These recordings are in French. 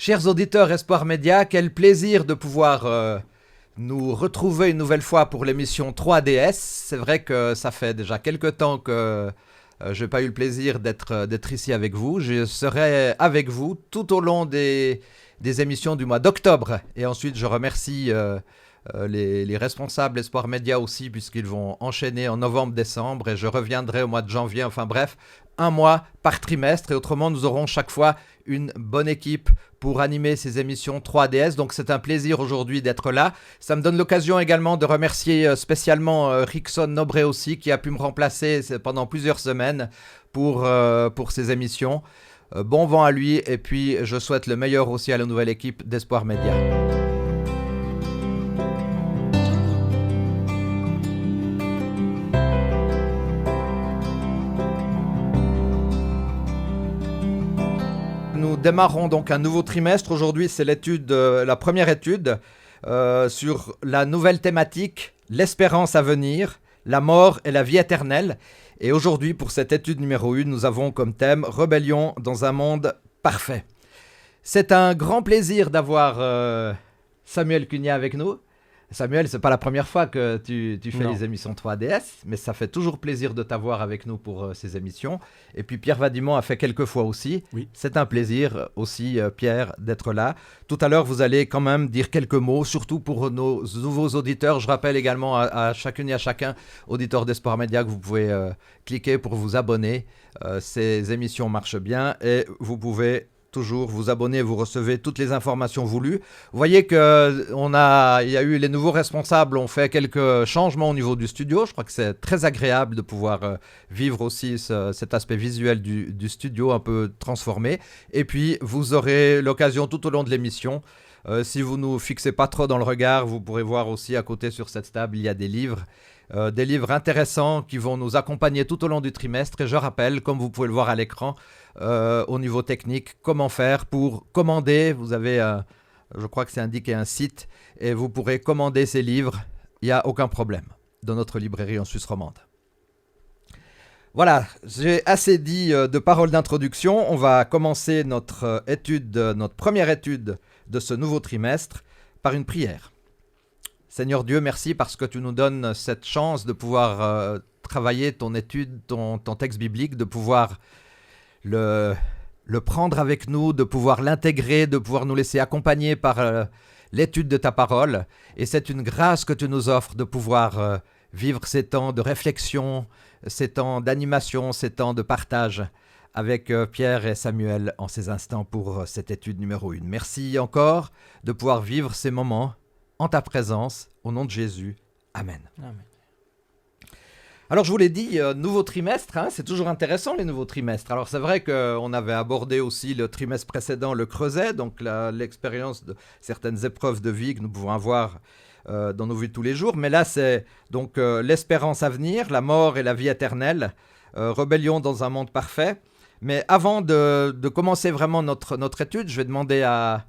Chers auditeurs Espoir Média, quel plaisir de pouvoir nous retrouver une nouvelle fois pour l'émission 3DS. C'est vrai que ça fait déjà quelques temps que je n'ai pas eu le plaisir d'être ici avec vous. Je serai avec vous tout au long des émissions du mois d'octobre. Et ensuite, je remercie les responsables Espoir Média aussi, puisqu'ils vont enchaîner en novembre-décembre. Et je reviendrai au mois de janvier. Enfin bref, un mois par trimestre. Et autrement, nous aurons chaque fois une bonne équipe pour animer ces émissions 3DS. Donc c'est un plaisir aujourd'hui d'être là. Ça me donne l'occasion également de remercier spécialement Rickson Nobré aussi, qui a pu me remplacer pendant plusieurs semaines pour ces émissions. Bon vent à lui, et puis je souhaite le meilleur aussi à la nouvelle équipe d'Espoir Média. Nous démarrons donc un nouveau trimestre. Aujourd'hui, c'est la première étude sur la nouvelle thématique, l'espérance à venir, la mort et la vie éternelle. Et aujourd'hui, pour cette étude numéro 1, nous avons comme thème « Rébellion dans un monde parfait ». C'est un grand plaisir d'avoir Samuel Cugna avec nous. Samuel, c'est pas la première fois que tu fais les émissions 3DS, mais ça fait toujours plaisir de t'avoir avec nous pour ces émissions. Et puis Pierre Vadimon a fait quelques fois aussi. Oui. C'est un plaisir aussi, Pierre, d'être là. Tout à l'heure, vous allez quand même dire quelques mots, surtout pour nos nouveaux auditeurs. Je rappelle également à chacune et à chacun, auditeur d'Espoir Média, que vous pouvez cliquer pour vous abonner. Ces émissions marchent bien et vous pouvez toujours vous abonner, vous recevez toutes les informations voulues. Vous voyez qu'il y a eu les nouveaux responsables, ont fait quelques changements au niveau du studio. Je crois que c'est très agréable de pouvoir vivre aussi cet aspect visuel du studio un peu transformé. Et puis, vous aurez l'occasion tout au long de l'émission, si vous ne nous fixez pas trop dans le regard, vous pourrez voir aussi à côté sur cette table, il y a des livres intéressants qui vont nous accompagner tout au long du trimestre. Et je rappelle, comme vous pouvez le voir à l'écran, au niveau technique, comment faire pour commander. Vous avez, je crois que c'est indiqué un site, et vous pourrez commander ces livres, il n'y a aucun problème, dans notre librairie en Suisse romande. Voilà, j'ai assez dit de paroles d'introduction. On va commencer notre première étude de ce nouveau trimestre par une prière. Seigneur Dieu, merci parce que tu nous donnes cette chance de pouvoir travailler ton étude, ton texte biblique, de pouvoir le prendre avec nous, de pouvoir l'intégrer, de pouvoir nous laisser accompagner par l'étude de ta parole. Et c'est une grâce que tu nous offres de pouvoir vivre ces temps de réflexion, ces temps d'animation, ces temps de partage avec Pierre et Samuel en ces instants pour cette étude numéro 1. Merci encore de pouvoir vivre ces moments en ta présence, au nom de Jésus. Amen. Amen. Alors je vous l'ai dit, nouveau trimestre, c'est toujours intéressant les nouveaux trimestres. Alors c'est vrai qu'on avait abordé aussi le trimestre précédent, le creuset, donc l'expérience de certaines épreuves de vie que nous pouvons avoir dans nos vies de tous les jours. Mais là c'est donc l'espérance à venir, la mort et la vie éternelle, rébellion dans un monde parfait. Mais avant de commencer vraiment notre étude, je vais demander à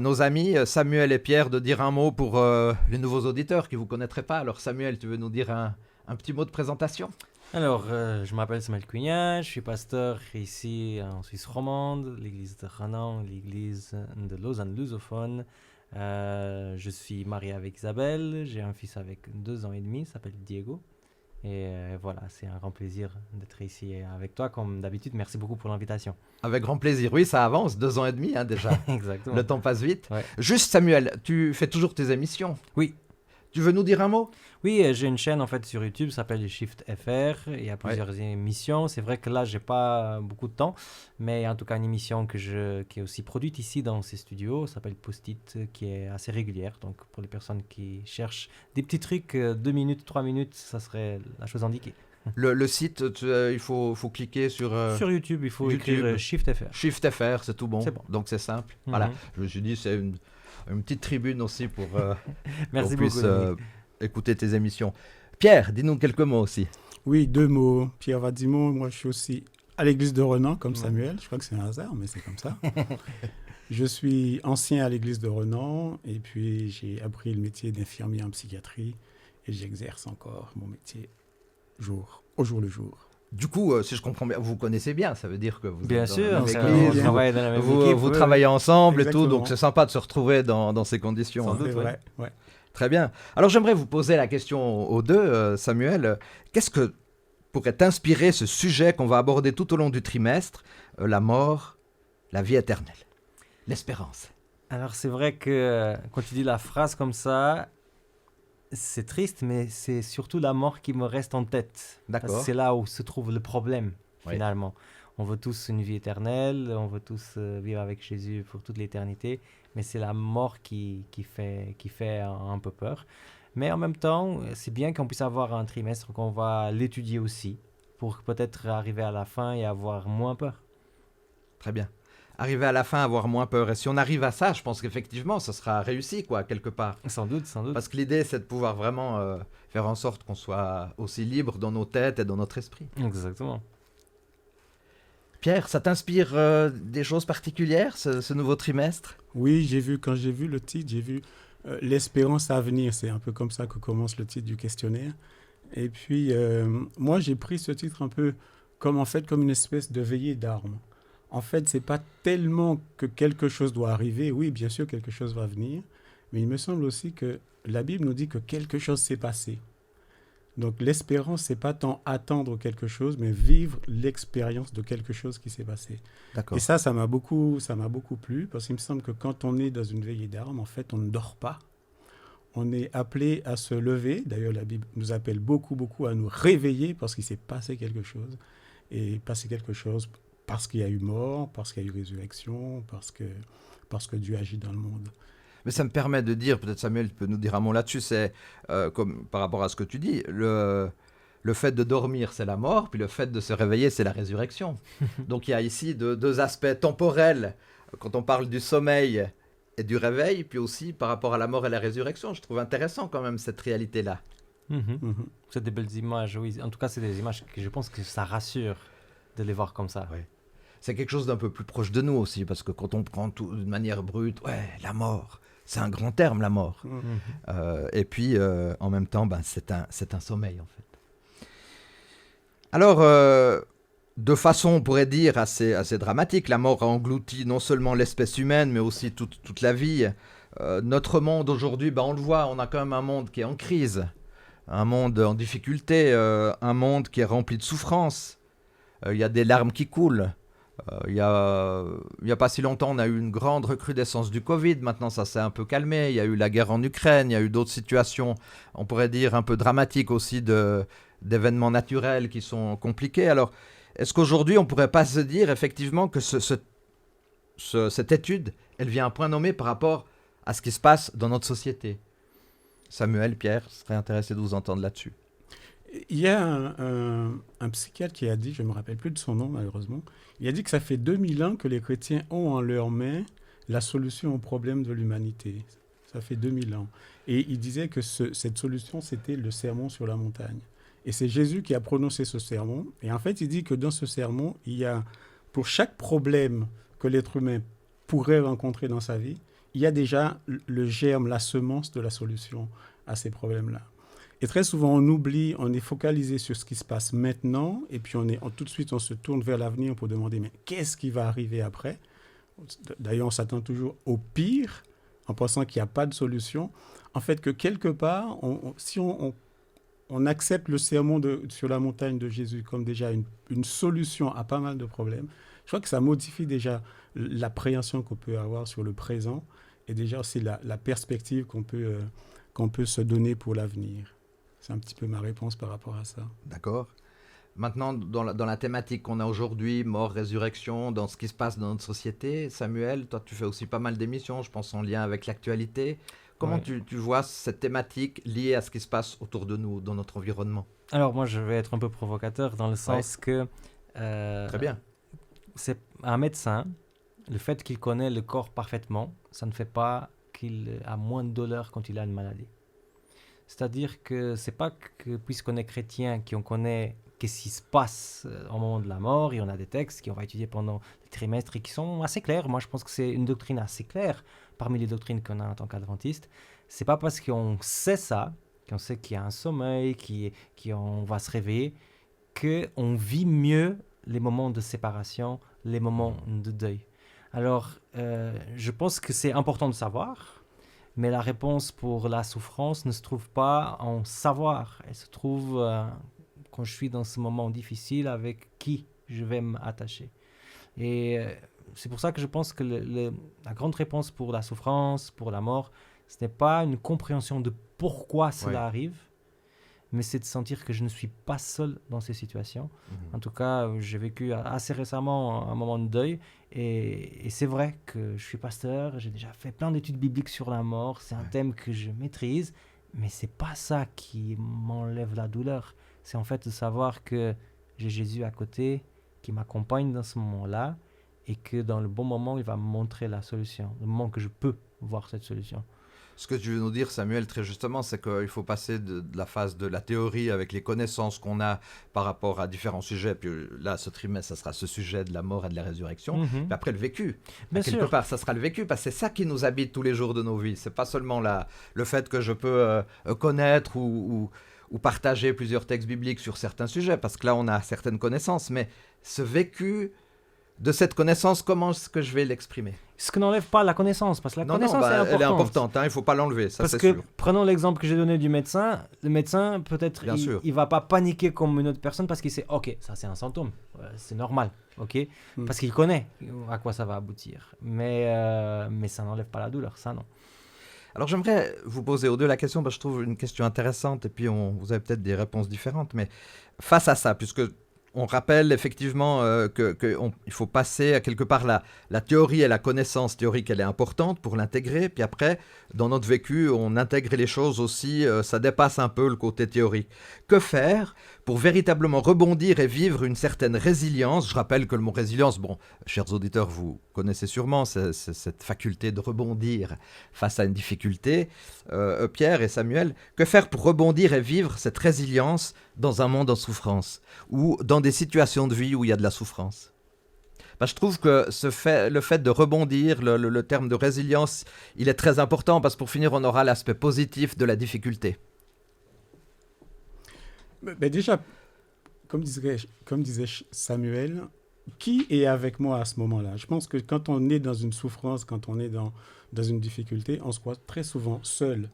nos amis Samuel et Pierre de dire un mot pour les nouveaux auditeurs qui ne vous connaîtraient pas. Alors Samuel, tu veux nous dire un petit mot de présentation? Alors, je m'appelle Samuel Cugna, je suis pasteur ici en Suisse romande, l'église de Renan, l'église de Lausanne lusophone. Je suis marié avec Isabelle, j'ai un fils avec 2 ans et demi, il s'appelle Diego. Et voilà, c'est un grand plaisir d'être ici avec toi, comme d'habitude. Merci beaucoup pour l'invitation. Avec grand plaisir. Oui, ça avance, 2 ans et demi déjà. Exactement. Le temps passe vite. Ouais. Juste Samuel, tu fais toujours tes émissions? Oui. Tu veux nous dire un mot? Oui, j'ai une chaîne en fait sur YouTube, ça s'appelle Shift FR. Il y a plusieurs émissions. C'est vrai que là, j'ai pas beaucoup de temps, mais en tout cas une émission qui est aussi produite ici dans ces studios, ça s'appelle Post-it, qui est assez régulière. Donc pour les personnes qui cherchent des petits trucs, 2 minutes, 3 minutes, ça serait la chose indiquée. Le site, il faut cliquer sur... Sur YouTube, il faut YouTube. écrire Shift FR. Shift FR, c'est tout bon. C'est bon. Donc c'est simple. Mhm. Voilà, je me suis dit c'est une petite tribune aussi pour Merci qu'on puisse beaucoup. écouter tes émissions. Pierre, dis-nous quelques mots aussi. Oui, 2 mots. Pierre Vadimon, moi je suis aussi à l'église de Renan, comme Samuel. Je crois que c'est un hasard, mais c'est comme ça. Je suis ancien à l'église de Renan et puis j'ai appris le métier d'infirmier en psychiatrie et j'exerce encore mon métier au jour le jour. Du coup, si je comprends bien, vous connaissez bien, ça veut dire que vous Bien êtes dans sûr, la même ça, église, on travaille dans la même vous, équipe. vous oui, travaillez ensemble et tout, Exactement. donc c'est sympa de se retrouver dans ces conditions. Sans hein. doute. C'est oui. vrai, ouais. Très bien. Alors j'aimerais vous poser la question aux deux, Samuel. Qu'est-ce que pourrait t'inspirer ce sujet qu'on va aborder tout au long du trimestre, la mort, la vie éternelle, l'espérance? Alors c'est vrai que quand tu dis la phrase comme ça, c'est triste, mais c'est surtout la mort qui me reste en tête. Parce que D'accord. c'est là où se trouve le problème, Oui. finalement. On veut tous une vie éternelle, on veut tous vivre avec Jésus pour toute l'éternité, mais c'est la mort qui fait un peu peur. Mais en même temps, c'est bien qu'on puisse avoir un trimestre qu'on va l'étudier aussi, pour peut-être arriver à la fin et avoir moins peur. Très bien. Arriver à la fin, avoir moins peur. Et si on arrive à ça, je pense qu'effectivement, ça sera réussi, quoi, quelque part. Sans doute, sans doute. Parce que l'idée, c'est de pouvoir vraiment faire en sorte qu'on soit aussi libre dans nos têtes et dans notre esprit. Exactement. Pierre, ça t'inspire des choses particulières, ce nouveau trimestre? Oui, quand j'ai vu le titre, j'ai vu l'espérance à venir. C'est un peu comme ça que commence le titre du questionnaire. Et puis, moi, j'ai pris ce titre un peu comme une espèce de veillée d'armes. En fait, c'est pas tellement que quelque chose doit arriver. Oui, bien sûr, quelque chose va venir. Mais il me semble aussi que la Bible nous dit que quelque chose s'est passé. Donc, l'espérance, c'est pas tant attendre quelque chose, mais vivre l'expérience de quelque chose qui s'est passé. D'accord. Et ça m'a beaucoup plu, parce qu'il me semble que quand on est dans une veillée d'armes, en fait, on ne dort pas. On est appelé à se lever. D'ailleurs, la Bible nous appelle beaucoup à nous réveiller parce qu'il s'est passé quelque chose. Et passé quelque chose parce qu'il y a eu mort, parce qu'il y a eu résurrection, parce que Dieu agit dans le monde. Mais ça me permet de dire, peut-être Samuel peut nous dire un mot là-dessus, c'est comme par rapport à ce que tu dis, le fait de dormir, c'est la mort, puis le fait de se réveiller, c'est la résurrection. Donc il y a ici deux aspects temporels, quand on parle du sommeil et du réveil, puis aussi par rapport à la mort et la résurrection. Je trouve intéressant quand même cette réalité-là. Mhm. C'est des belles images, oui. En tout cas, c'est des images que je pense que ça rassure de les voir comme ça. Ouais. C'est quelque chose d'un peu plus proche de nous aussi, parce que quand on prend tout de manière brute, ouais, la mort, c'est un grand terme, la mort. Et puis, en même temps, c'est un sommeil, en fait. Alors, de façon, on pourrait dire, assez dramatique, la mort a englouti non seulement l'espèce humaine, mais aussi toute la vie. Notre monde aujourd'hui, on le voit, on a quand même un monde qui est en crise, un monde en difficulté, un monde qui est rempli de souffrances. Il y a des larmes qui coulent. Il y a pas si longtemps, on a eu une grande recrudescence du Covid. Maintenant, ça s'est un peu calmé. Il y a eu la guerre en Ukraine. Il y a eu d'autres situations, on pourrait dire, un peu dramatiques aussi d'événements naturels qui sont compliqués. Alors, est-ce qu'aujourd'hui, on ne pourrait pas se dire effectivement que cette étude, elle vient à un point nommé par rapport à ce qui se passe dans notre société? Samuel, Pierre, je serais intéressé de vous entendre là-dessus. Il y a un psychiatre qui a dit, je ne me rappelle plus de son nom malheureusement, il a dit que ça fait 2000 ans que les chrétiens ont en leurs mains la solution au problème de l'humanité. Ça fait 2000 ans. Et il disait que cette solution, c'était le sermon sur la montagne. Et c'est Jésus qui a prononcé ce sermon. Et en fait, il dit que dans ce sermon, il y a, pour chaque problème que l'être humain pourrait rencontrer dans sa vie, il y a déjà le germe, la semence de la solution à ces problèmes-là. Et très souvent, on oublie, on est focalisé sur ce qui se passe maintenant, et puis tout de suite, on se tourne vers l'avenir pour demander, mais qu'est-ce qui va arriver après? D'ailleurs, on s'attend toujours au pire, en pensant qu'il n'y a pas de solution. En fait, que quelque part, si on accepte le sermon sur la montagne de Jésus comme déjà une solution à pas mal de problèmes, je crois que ça modifie déjà l'appréhension qu'on peut avoir sur le présent, et déjà aussi la perspective qu'on peut se donner pour l'avenir. C'est un petit peu ma réponse par rapport à ça. D'accord. Maintenant, dans la thématique qu'on a aujourd'hui, mort, résurrection, dans ce qui se passe dans notre société, Samuel, toi tu fais aussi pas mal d'émissions, je pense en lien avec l'actualité. Comment tu vois cette thématique liée à ce qui se passe autour de nous, dans notre environnement? Alors moi, je vais être un peu provocateur dans le sens que... Très bien. C'est un médecin, le fait qu'il connaît le corps parfaitement, ça ne fait pas qu'il a moins de douleur quand il a une maladie. C'est-à-dire que c'est pas que puisqu'on est chrétien qu'on connaît qu'est-ce qui se passe au moment de la mort, et on a des textes qu'on va étudier pendant les trimestres et qui sont assez clairs. Moi, je pense que c'est une doctrine assez claire parmi les doctrines qu'on a en tant qu'adventiste. C'est pas parce qu'on sait ça, qu'on sait qu'il y a un sommeil, qu'on va se réveiller, qu'on vit mieux les moments de séparation, les moments de deuil. Alors, je pense que c'est important de savoir, mais la réponse pour la souffrance ne se trouve pas en savoir. Elle se trouve quand je suis dans ce moment difficile avec qui je vais m'attacher. Et c'est pour ça que je pense que la grande réponse pour la souffrance, pour la mort, ce n'est pas une compréhension de pourquoi cela arrive, mais c'est de sentir que je ne suis pas seul dans ces situations. En tout cas, j'ai vécu assez récemment un moment de deuil, et c'est vrai que je suis pasteur, j'ai déjà fait plein d'études bibliques sur la mort, c'est un thème que je maîtrise, mais c'est pas ça qui m'enlève la douleur. C'est en fait de savoir que j'ai Jésus à côté, qui m'accompagne dans ce moment-là, et que dans le bon moment, il va me montrer la solution, le moment que je peux voir cette solution. Ce que tu veux nous dire, Samuel, très justement, c'est qu'il faut passer de la phase de la théorie avec les connaissances qu'on a par rapport à différents sujets. Puis là, ce trimestre, ça sera ce sujet de la mort et de la résurrection. Puis après, le vécu. Bien quelque part, ça sera le vécu, parce que c'est ça qui nous habite tous les jours de nos vies. C'est pas seulement le fait que je peux connaître ou partager plusieurs textes bibliques sur certains sujets, parce que là, on a certaines connaissances. Mais ce vécu de cette connaissance, comment est-ce que je vais l'exprimer? Ce que n'enlève pas la connaissance, parce que la connaissance est importante. Elle est importante, il ne faut pas l'enlever, ça parce c'est que, sûr. Prenons l'exemple que j'ai donné du médecin. Le médecin, peut-être, il ne va pas paniquer comme une autre personne parce qu'il sait, ok, ça c'est un symptôme, c'est normal, ok, parce qu'il connaît à quoi ça va aboutir. Mais ça n'enlève pas la douleur, ça non. Alors j'aimerais vous poser aux deux la question, parce que je trouve une question intéressante, et puis vous avez peut-être des réponses différentes, mais face à ça, puisque on rappelle effectivement qu'il faut passer à quelque part la théorie et la connaissance théorique, elle est importante pour l'intégrer. Puis après, dans notre vécu, on intègre les choses aussi, ça dépasse un peu le côté théorique. Que faire pour véritablement rebondir et vivre une certaine résilience? Je rappelle que le mot résilience, bon, chers auditeurs, vous connaissez sûrement cette faculté de rebondir face à une difficulté. Pierre et Samuel, que faire pour rebondir et vivre cette résilience dans un monde en souffrance ou dans des situations de vie où il y a de la souffrance? Je trouve que le fait de rebondir, le terme de résilience, il est très important, parce que pour finir, on aura l'aspect positif de la difficulté. Mais déjà, comme disait Samuel, qui est avec moi à ce moment-là? Je pense que quand on est dans une souffrance, quand on est dans une difficulté, on se croit très souvent seul.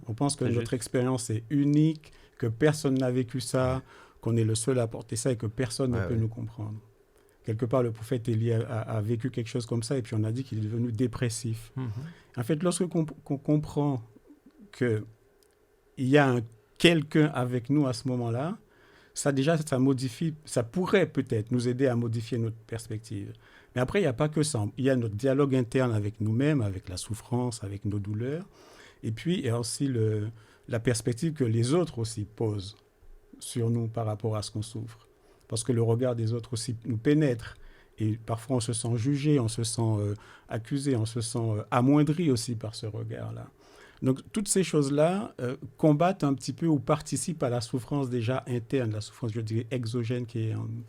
On pense que notre expérience est unique, que personne n'a vécu ça, qu'on est le seul à porter ça et que personne ne peut nous comprendre. Quelque part, le prophète Élie a vécu quelque chose comme ça, et puis on a dit qu'il est devenu dépressif. En fait, lorsque qu'on comprend qu'il y a quelqu'un avec nous à ce moment-là, ça modifie, ça pourrait peut-être nous aider à modifier notre perspective. Mais après, il n'y a pas que ça. Il y a notre dialogue interne avec nous-mêmes, avec la souffrance, avec nos douleurs. Et puis, il y a aussi la perspective que les autres aussi posent sur nous par rapport à ce qu'on souffre. Parce que le regard des autres aussi nous pénètre. Et parfois, on se sent jugé, on se sent accusé, on se sent amoindri aussi par ce regard-là. Donc, toutes ces choses-là combattent un petit peu ou participent à la souffrance déjà interne, la souffrance, je dirais, exogène qui est en nous.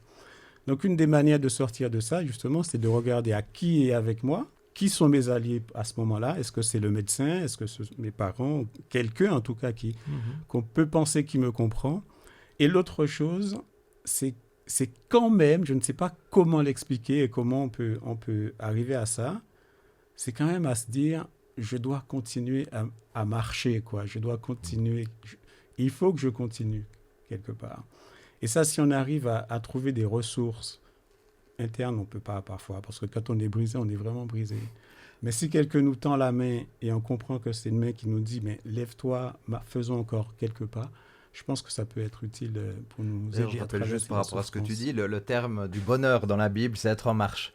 Donc, une des manières de sortir de ça, justement, c'est de regarder à qui est avec moi, qui sont mes alliés à ce moment-là. Est-ce que c'est le médecin? Est-ce que c'est mes parents? Quelqu'un, en tout cas, qu'on peut penser qui me comprend. Et l'autre chose, c'est quand même, je ne sais pas comment l'expliquer et comment on peut arriver à ça, c'est quand même à se dire, je dois continuer à marcher, quoi. Je dois continuer. Il faut que je continue, quelque part. Et ça, si on arrive à trouver des ressources internes, on ne peut pas parfois, parce que quand on est brisé, on est vraiment brisé. Mais si quelqu'un nous tend la main et on comprend que c'est une main qui nous dit, mais lève-toi, faisons encore quelques pas, je pense que ça peut être utile pour nous aider. Je rappelle juste par rapport à ce que tu dis, le terme du bonheur dans la Bible, c'est être en marche.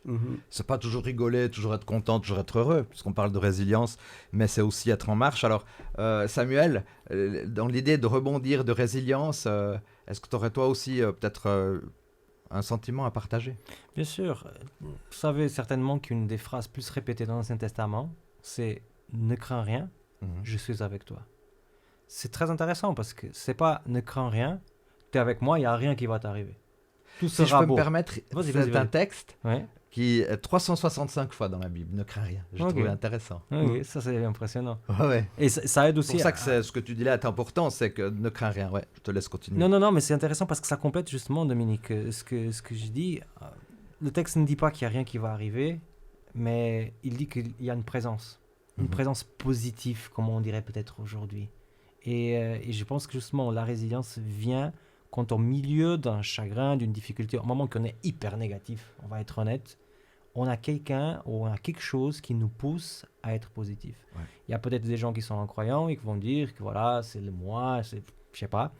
C'est pas toujours rigoler, toujours être content, toujours être heureux, puisqu'on parle de résilience, mais c'est aussi être en marche. Alors, Samuel, dans l'idée de rebondir, de résilience, est-ce que tu aurais toi aussi peut-être un sentiment à partager? Bien sûr. Vous savez certainement qu'une des phrases plus répétées dans l'Ancien Testament, c'est « Ne crains rien, je suis avec toi ». C'est très intéressant parce que c'est pas « ne crains rien », tu es avec moi, il n'y a rien qui va t'arriver. Tout Si je sera peux beau. me permettre, Vas-y, c'est vas-y. un texte Ouais. qui est 365 fois dans la Bible. Ne crains rien. J'ai Ok. trouvé intéressant. Oui, ça c'est impressionnant. Ouais. Et ça aide C'est aussi pour ça que ce que tu dis là est important, c'est que ne crains rien. Ouais, je te laisse continuer. Non, mais c'est intéressant parce que ça complète justement, Dominique, ce que je dis. Le texte ne dit pas qu'il n'y a rien qui va arriver, mais il dit qu'il y a une présence. Une Mhm. présence positive, comme on dirait peut-être aujourd'hui. Et je pense que justement, la résilience vient quand au milieu d'un chagrin, d'une difficulté, au moment qu'on est hyper négatif, on va être honnête, on a quelqu'un ou on a quelque chose qui nous pousse à être positif. Ouais. Il y a peut-être des gens qui sont incroyants et qui vont dire que voilà, c'est le moi, je sais pas.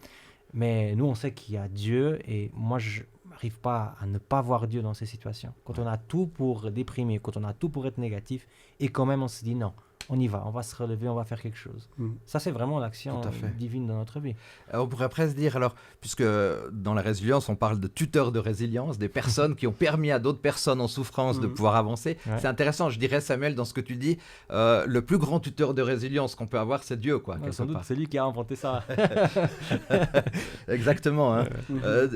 Mais nous, on sait qu'il y a Dieu et moi, je n'arrive pas à ne pas voir Dieu dans ces situations. Quand on a tout pour déprimer, quand on a tout pour être négatif et quand même on se dit non, on y va, on va se relever, on va faire quelque chose. Ça, c'est vraiment l'action Tout à fait. divine dans notre vie. On pourrait presque dire, alors, puisque dans la résilience, on parle de tuteurs de résilience, des personnes qui ont permis à d'autres personnes en souffrance de pouvoir avancer. Ouais. C'est intéressant, je dirais, Samuel, dans ce que tu dis, le plus grand tuteur de résilience qu'on peut avoir, c'est Dieu, quoi. Ouais, quelque sans doute, part. c'est lui qui a inventé ça. Exactement. Hein.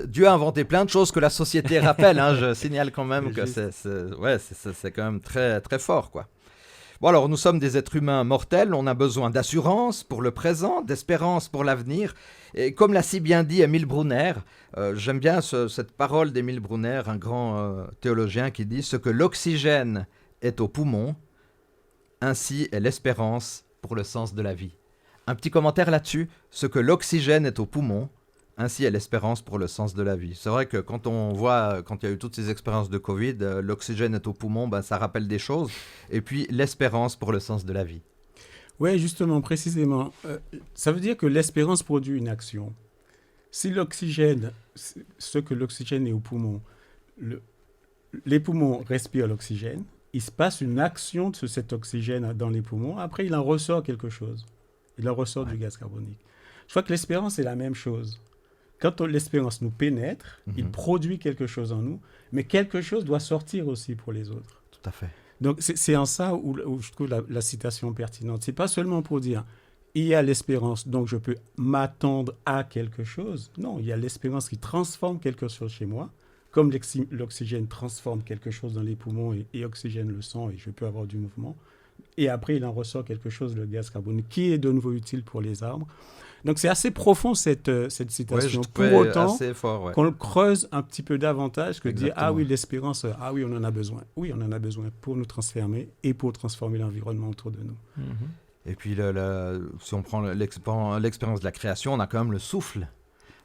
Dieu a inventé plein de choses que la société rappelle. Hein. Je signale quand même que Juste. c'est quand même très, très fort, quoi. Bon, alors, nous sommes des êtres humains mortels, on a besoin d'assurance pour le présent, d'espérance pour l'avenir. Et comme l'a si bien dit Émile Brunner, j'aime bien cette parole d'Émile Brunner, un grand théologien qui dit « Ce que l'oxygène est au poumon, ainsi est l'espérance pour le sens de la vie. » Un petit commentaire là-dessus, « Ce que l'oxygène est au poumon, ainsi est l'espérance pour le sens de la vie. » C'est vrai que quand on voit, quand il y a eu toutes ces expériences de Covid, l'oxygène est au poumon, ben, ça rappelle des choses. Et puis l'espérance pour le sens de la vie. Oui, justement, précisément. Ça veut dire que l'espérance produit une action. Si l'oxygène, ce que l'oxygène est au poumon, les poumons respirent l'oxygène, il se passe une action de cet oxygène dans les poumons, après il en ressort quelque chose. Il en ressort du gaz carbonique. Je crois que l'espérance est la même chose. Quand l'espérance nous pénètre, il produit quelque chose en nous, mais quelque chose doit sortir aussi pour les autres. Tout à fait. Donc c'est en ça où je trouve la citation pertinente. C'est pas seulement pour dire il y a l'espérance, donc je peux m'attendre à quelque chose. Non, il y a l'espérance qui transforme quelque chose chez moi, comme l'oxygène transforme quelque chose dans les poumons et oxygène le sang et je peux avoir du mouvement. Et après, il en ressort quelque chose, le gaz carbonique, qui est de nouveau utile pour les arbres. Donc c'est assez profond cette citation. Ouais, pour autant, assez fort, ouais. qu'on le creuse un petit peu davantage que de dire Exactement. ah oui, l'espérance, ah oui, on en a besoin. Oui, on en a besoin pour nous transformer et pour transformer l'environnement autour de nous. Et puis si on prend l'expérience de la création, on a quand même le souffle.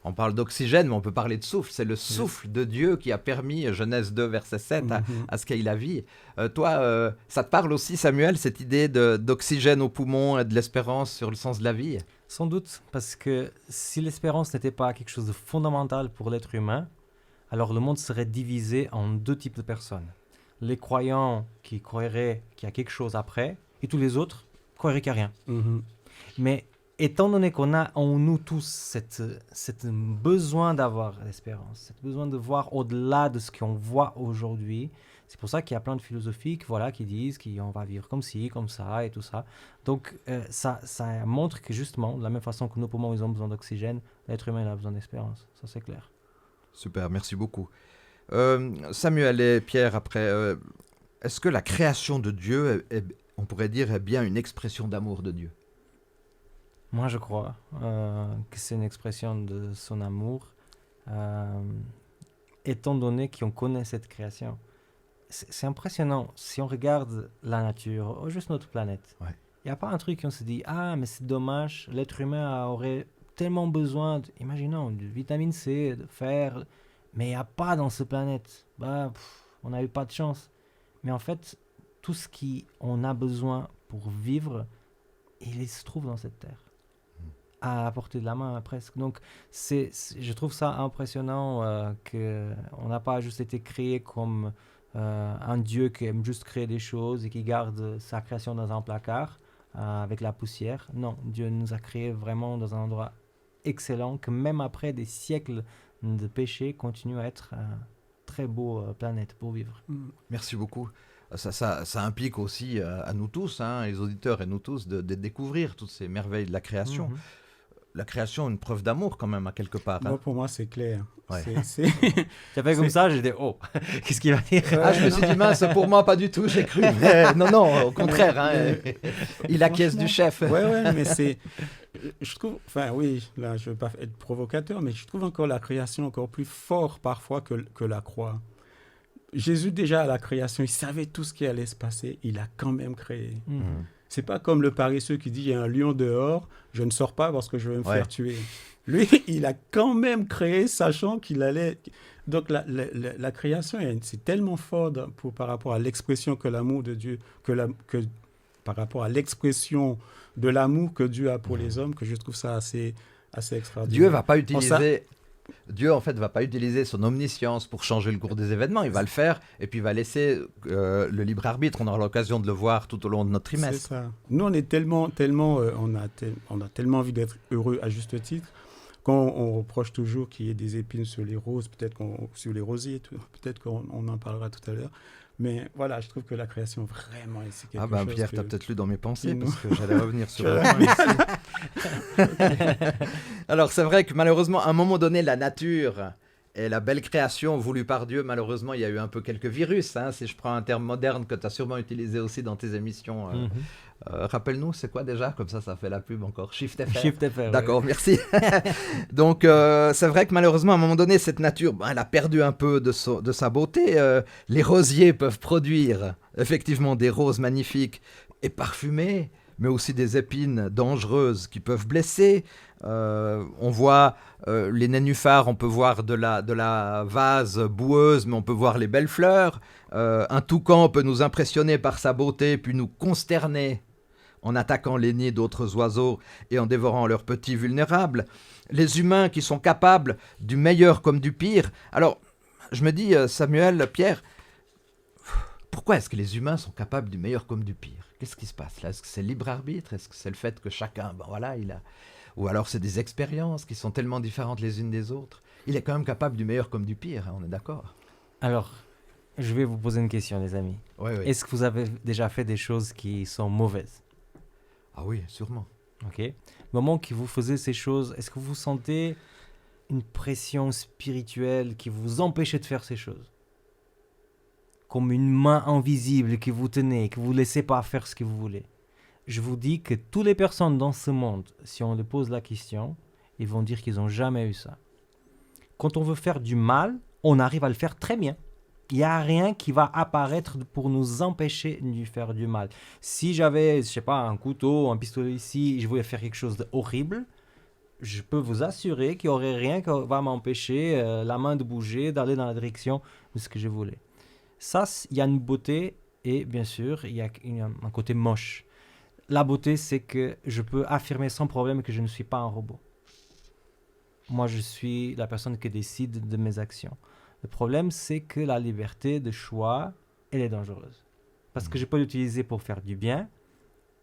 On parle d'oxygène, mais on peut parler de souffle. C'est le souffle de Dieu qui a permis, Genèse 2, verset 7, à ce qu'il y ait la vie. Toi, ça te parle aussi, Samuel, cette idée d'oxygène au poumon et de l'espérance sur le sens de la vie? Sans doute, parce que si l'espérance n'était pas quelque chose de fondamental pour l'être humain, alors le monde serait divisé en deux types de personnes. Les croyants qui croiraient qu'il y a quelque chose après, et tous les autres croiraient qu'il n'y a rien. Mais étant donné qu'on a en nous tous cette besoin d'avoir l'espérance, cette besoin de voir au-delà de ce qu'on voit aujourd'hui, c'est pour ça qu'il y a plein de philosophies qui disent qu'on va vivre comme ci, comme ça et tout ça. Donc ça montre que justement, de la même façon que nos poumons ils ont besoin d'oxygène, l'être humain il a besoin d'espérance. Ça c'est clair. Super, merci beaucoup. Samuel et Pierre, après, est-ce que la création de Dieu, on pourrait dire, est bien une expression d'amour de Dieu? Moi, je crois que c'est une expression de son amour, étant donné qu'on connaît cette création. C'est impressionnant. Si on regarde la nature, juste notre planète, il n'y a pas un truc où on se dit « Ah, mais c'est dommage, l'être humain aurait tellement besoin, imaginons, de vitamine C, de fer, mais il n'y a pas dans cette planète. On n'a eu pas de chance. » Mais en fait, tout ce qu'on a besoin pour vivre, il se trouve dans cette terre. À la portée de la main presque. Donc je trouve ça impressionnant qu'on n'a pas juste été créé comme un Dieu qui aime juste créer des choses et qui garde sa création dans un placard avec la poussière. Non, Dieu nous a créés vraiment dans un endroit excellent que même après des siècles de péché continue à être très beau planète pour vivre. Merci beaucoup. Ça implique aussi à nous tous, hein, les auditeurs et nous tous, de découvrir toutes ces merveilles de la création. la création une preuve d'amour quand même, à quelque part. Hein. Moi, pour moi, c'est clair. Ouais. Tu as fait comme ça, j'ai dit, oh, qu'est-ce qu'il va dire? Ah, je me suis dit, mince, pour moi, pas du tout, j'ai cru. Mais non, au contraire. Hein, il acquiesce du chef. Ouais, mais c'est... Je trouve... Enfin, oui, là, je ne veux pas être provocateur, mais je trouve encore la création encore plus fort parfois que la croix. Jésus, déjà, à la création, il savait tout ce qui allait se passer. Il a quand même créé. C'est pas comme le paresseux qui dit, il y a un lion dehors, je ne sors pas parce que je vais me faire tuer. Lui, il a quand même créé, sachant qu'il allait... Donc, la création, c'est tellement fort par rapport à l'expression que l'amour de Dieu, par rapport à l'expression de l'amour que Dieu a pour les hommes, que je trouve ça assez extraordinaire. Dieu va pas utiliser... Dieu, en fait, va pas utiliser son omniscience pour changer le cours des événements. Il va le faire et puis il va laisser le libre arbitre. On aura l'occasion de le voir tout au long de notre trimestre. C'est ça. Nous, on est tellement on a tellement envie d'être heureux à juste titre qu'on reproche toujours qu'il y ait des épines sur les roses, sur les rosiers, peut-être qu'on en parlera tout à l'heure. Mais voilà, je trouve que la création, vraiment, c'est quelque chose... Ah ben Pierre, tu as peut-être lu dans mes pensées, Dis-nous. parce que j'allais revenir sur le point ici. Alors, c'est vrai que malheureusement, à un moment donné, la nature et la belle création voulue par Dieu, malheureusement, il y a eu un peu quelques virus. Hein, si je prends un terme moderne que tu as sûrement utilisé aussi dans tes émissions. Rappelle-nous, c'est quoi déjà? Comme ça fait la pub encore. Shift FR. Shift FR. D'accord, merci. Donc, c'est vrai que malheureusement, à un moment donné, cette nature, elle a perdu un peu de sa beauté. Les rosiers peuvent produire effectivement des roses magnifiques et parfumées, mais aussi des épines dangereuses qui peuvent blesser. On voit les nénuphars, on peut voir de la vase boueuse, mais on peut voir les belles fleurs. Un toucan peut nous impressionner par sa beauté, puis nous consterner en attaquant les nids d'autres oiseaux et en dévorant leurs petits vulnérables. Les humains qui sont capables du meilleur comme du pire. Alors, je me dis, Samuel, Pierre, pourquoi est-ce que les humains sont capables du meilleur comme du pire? Qu'est-ce qui se passe là? Est-ce que c'est le libre arbitre? Est-ce que c'est le fait que chacun, il a... Ou alors c'est des expériences qui sont tellement différentes les unes des autres? Il est quand même capable du meilleur comme du pire, hein, on est d'accord? Alors, je vais vous poser une question, les amis. Oui. Est-ce que vous avez déjà fait des choses qui sont mauvaises? Ah oui, sûrement. Ok. Le moment que vous faisiez ces choses, est-ce que vous sentez une pression spirituelle qui vous empêchait de faire ces choses? Comme une main invisible qui vous tenait, qui vous laissait pas faire ce que vous voulez. Je vous dis que toutes les personnes dans ce monde, si on leur pose la question, ils vont dire qu'ils n'ont jamais eu ça. Quand on veut faire du mal, on arrive à le faire très bien. Il n'y a rien qui va apparaître pour nous empêcher de faire du mal. Si j'avais, je sais pas, un couteau, un pistolet ici, je voulais faire quelque chose d'horrible, je peux vous assurer qu'il n'y aurait rien qui va m'empêcher la main de bouger, d'aller dans la direction de ce que je voulais. Ça, il y a une beauté et bien sûr, il y a un côté moche. La beauté, c'est que je peux affirmer sans problème que je ne suis pas un robot. Moi, je suis la personne qui décide de mes actions. Le problème, c'est que la liberté de choix, elle est dangereuse. Parce que je peux l'utiliser pour faire du bien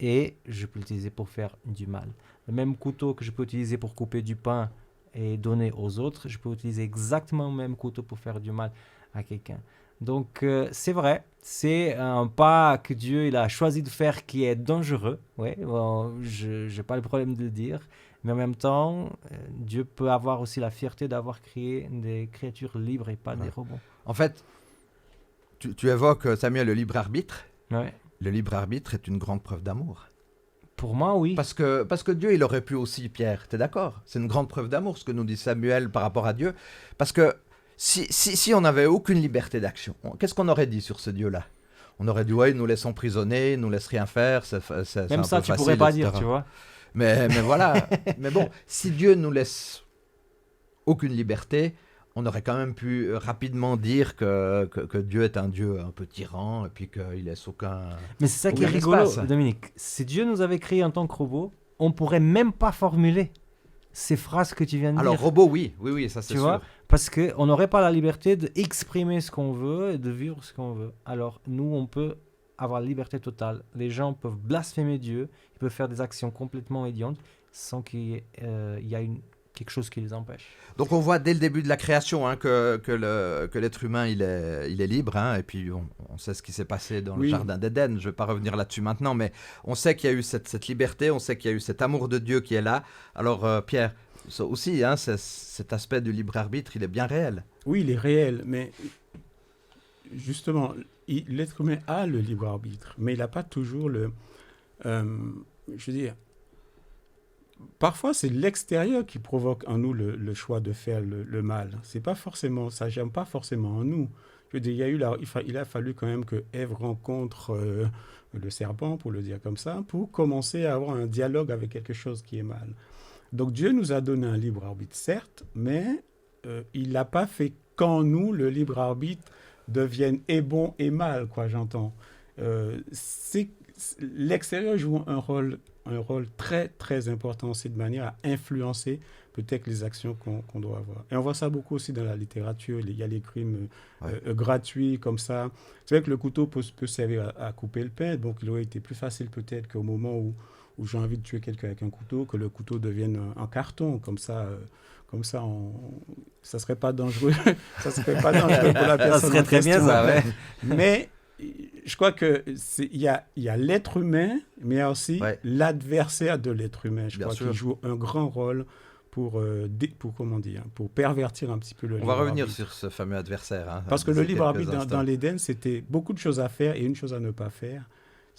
et je peux l'utiliser pour faire du mal. Le même couteau que je peux utiliser pour couper du pain et donner aux autres, je peux utiliser exactement le même couteau pour faire du mal à quelqu'un. Donc, c'est vrai, c'est un pas que Dieu il a choisi de faire qui est dangereux. Ouais, bon, je n'ai pas le problème de le dire. Mais en même temps, Dieu peut avoir aussi la fierté d'avoir créé des créatures libres et pas des robots. En fait, tu évoques, Samuel, le libre arbitre. Ouais. Le libre arbitre est une grande preuve d'amour. Pour moi, oui. Parce que Dieu, il aurait pu aussi, Pierre, tu es d'accord? C'est une grande preuve d'amour, ce que nous dit Samuel par rapport à Dieu. Parce que si on n'avait aucune liberté d'action, qu'est-ce qu'on aurait dit sur ce Dieu-là? On aurait dit, ouais, il nous laisse emprisonner, il nous laisse rien faire. Même ça, tu pourrais pas dire, tu vois. Mais voilà. Mais bon, si Dieu nous laisse aucune liberté, on aurait quand même pu rapidement dire que Dieu est un Dieu un peu tyran et puis qu'il laisse aucun... Mais c'est ça qui est rigolo, Dominique. Si Dieu nous avait créé en tant que robot, on pourrait même pas formuler ces phrases que tu viens de dire. Alors, robot, oui, ça c'est sûr. Vois, parce qu'on n'aurait pas la liberté d'exprimer ce qu'on veut et de vivre ce qu'on veut. Alors, nous, on peut avoir la liberté totale. Les gens peuvent blasphémer Dieu, ils peuvent faire des actions complètement idiotes sans qu'il y ait une quelque chose qui les empêche. Donc on voit dès le début de la création que l'être humain il est libre, et puis on sait ce qui s'est passé dans le jardin d'Éden. Je ne vais pas revenir là-dessus maintenant, mais on sait qu'il y a eu cette liberté, on sait qu'il y a eu cet amour de Dieu qui est là. Alors Pierre, ça aussi, cet aspect du libre arbitre, il est bien réel. Oui, il est réel, mais justement, l'être humain a le libre arbitre, mais il n'a pas toujours je veux dire, parfois c'est l'extérieur qui provoque en nous le choix de faire le mal. C'est pas forcément, ça gêne pas forcément en nous. Je veux dire, il a fallu quand même que Ève rencontre le serpent, pour le dire comme ça, pour commencer à avoir un dialogue avec quelque chose qui est mal. Donc Dieu nous a donné un libre arbitre, certes, mais il n'a pas fait qu'en nous le libre arbitre devienne et bon et mal, quoi, j'entends. L'extérieur joue un rôle très, très important aussi, de manière à influencer peut-être les actions qu'on doit avoir. Et on voit ça beaucoup aussi dans la littérature. Il y a les crimes gratuits comme ça. C'est vrai que le couteau peut servir à couper le pain, donc il aurait été plus facile peut-être qu'au moment où j'ai envie de tuer quelqu'un avec un couteau, que le couteau devienne en carton, comme ça, ça serait pas dangereux. Ça serait pas dangereux pour la personne. Ça serait très bien, ça, ouais. Mais je crois que il y a l'être humain, mais il y a aussi l'adversaire de l'être humain. Je crois qu'il joue un grand rôle pour pervertir un petit peu le libre arbitre. On va revenir sur ce fameux adversaire. Parce que le libre arbitre dans l'Éden, c'était beaucoup de choses à faire et une chose à ne pas faire.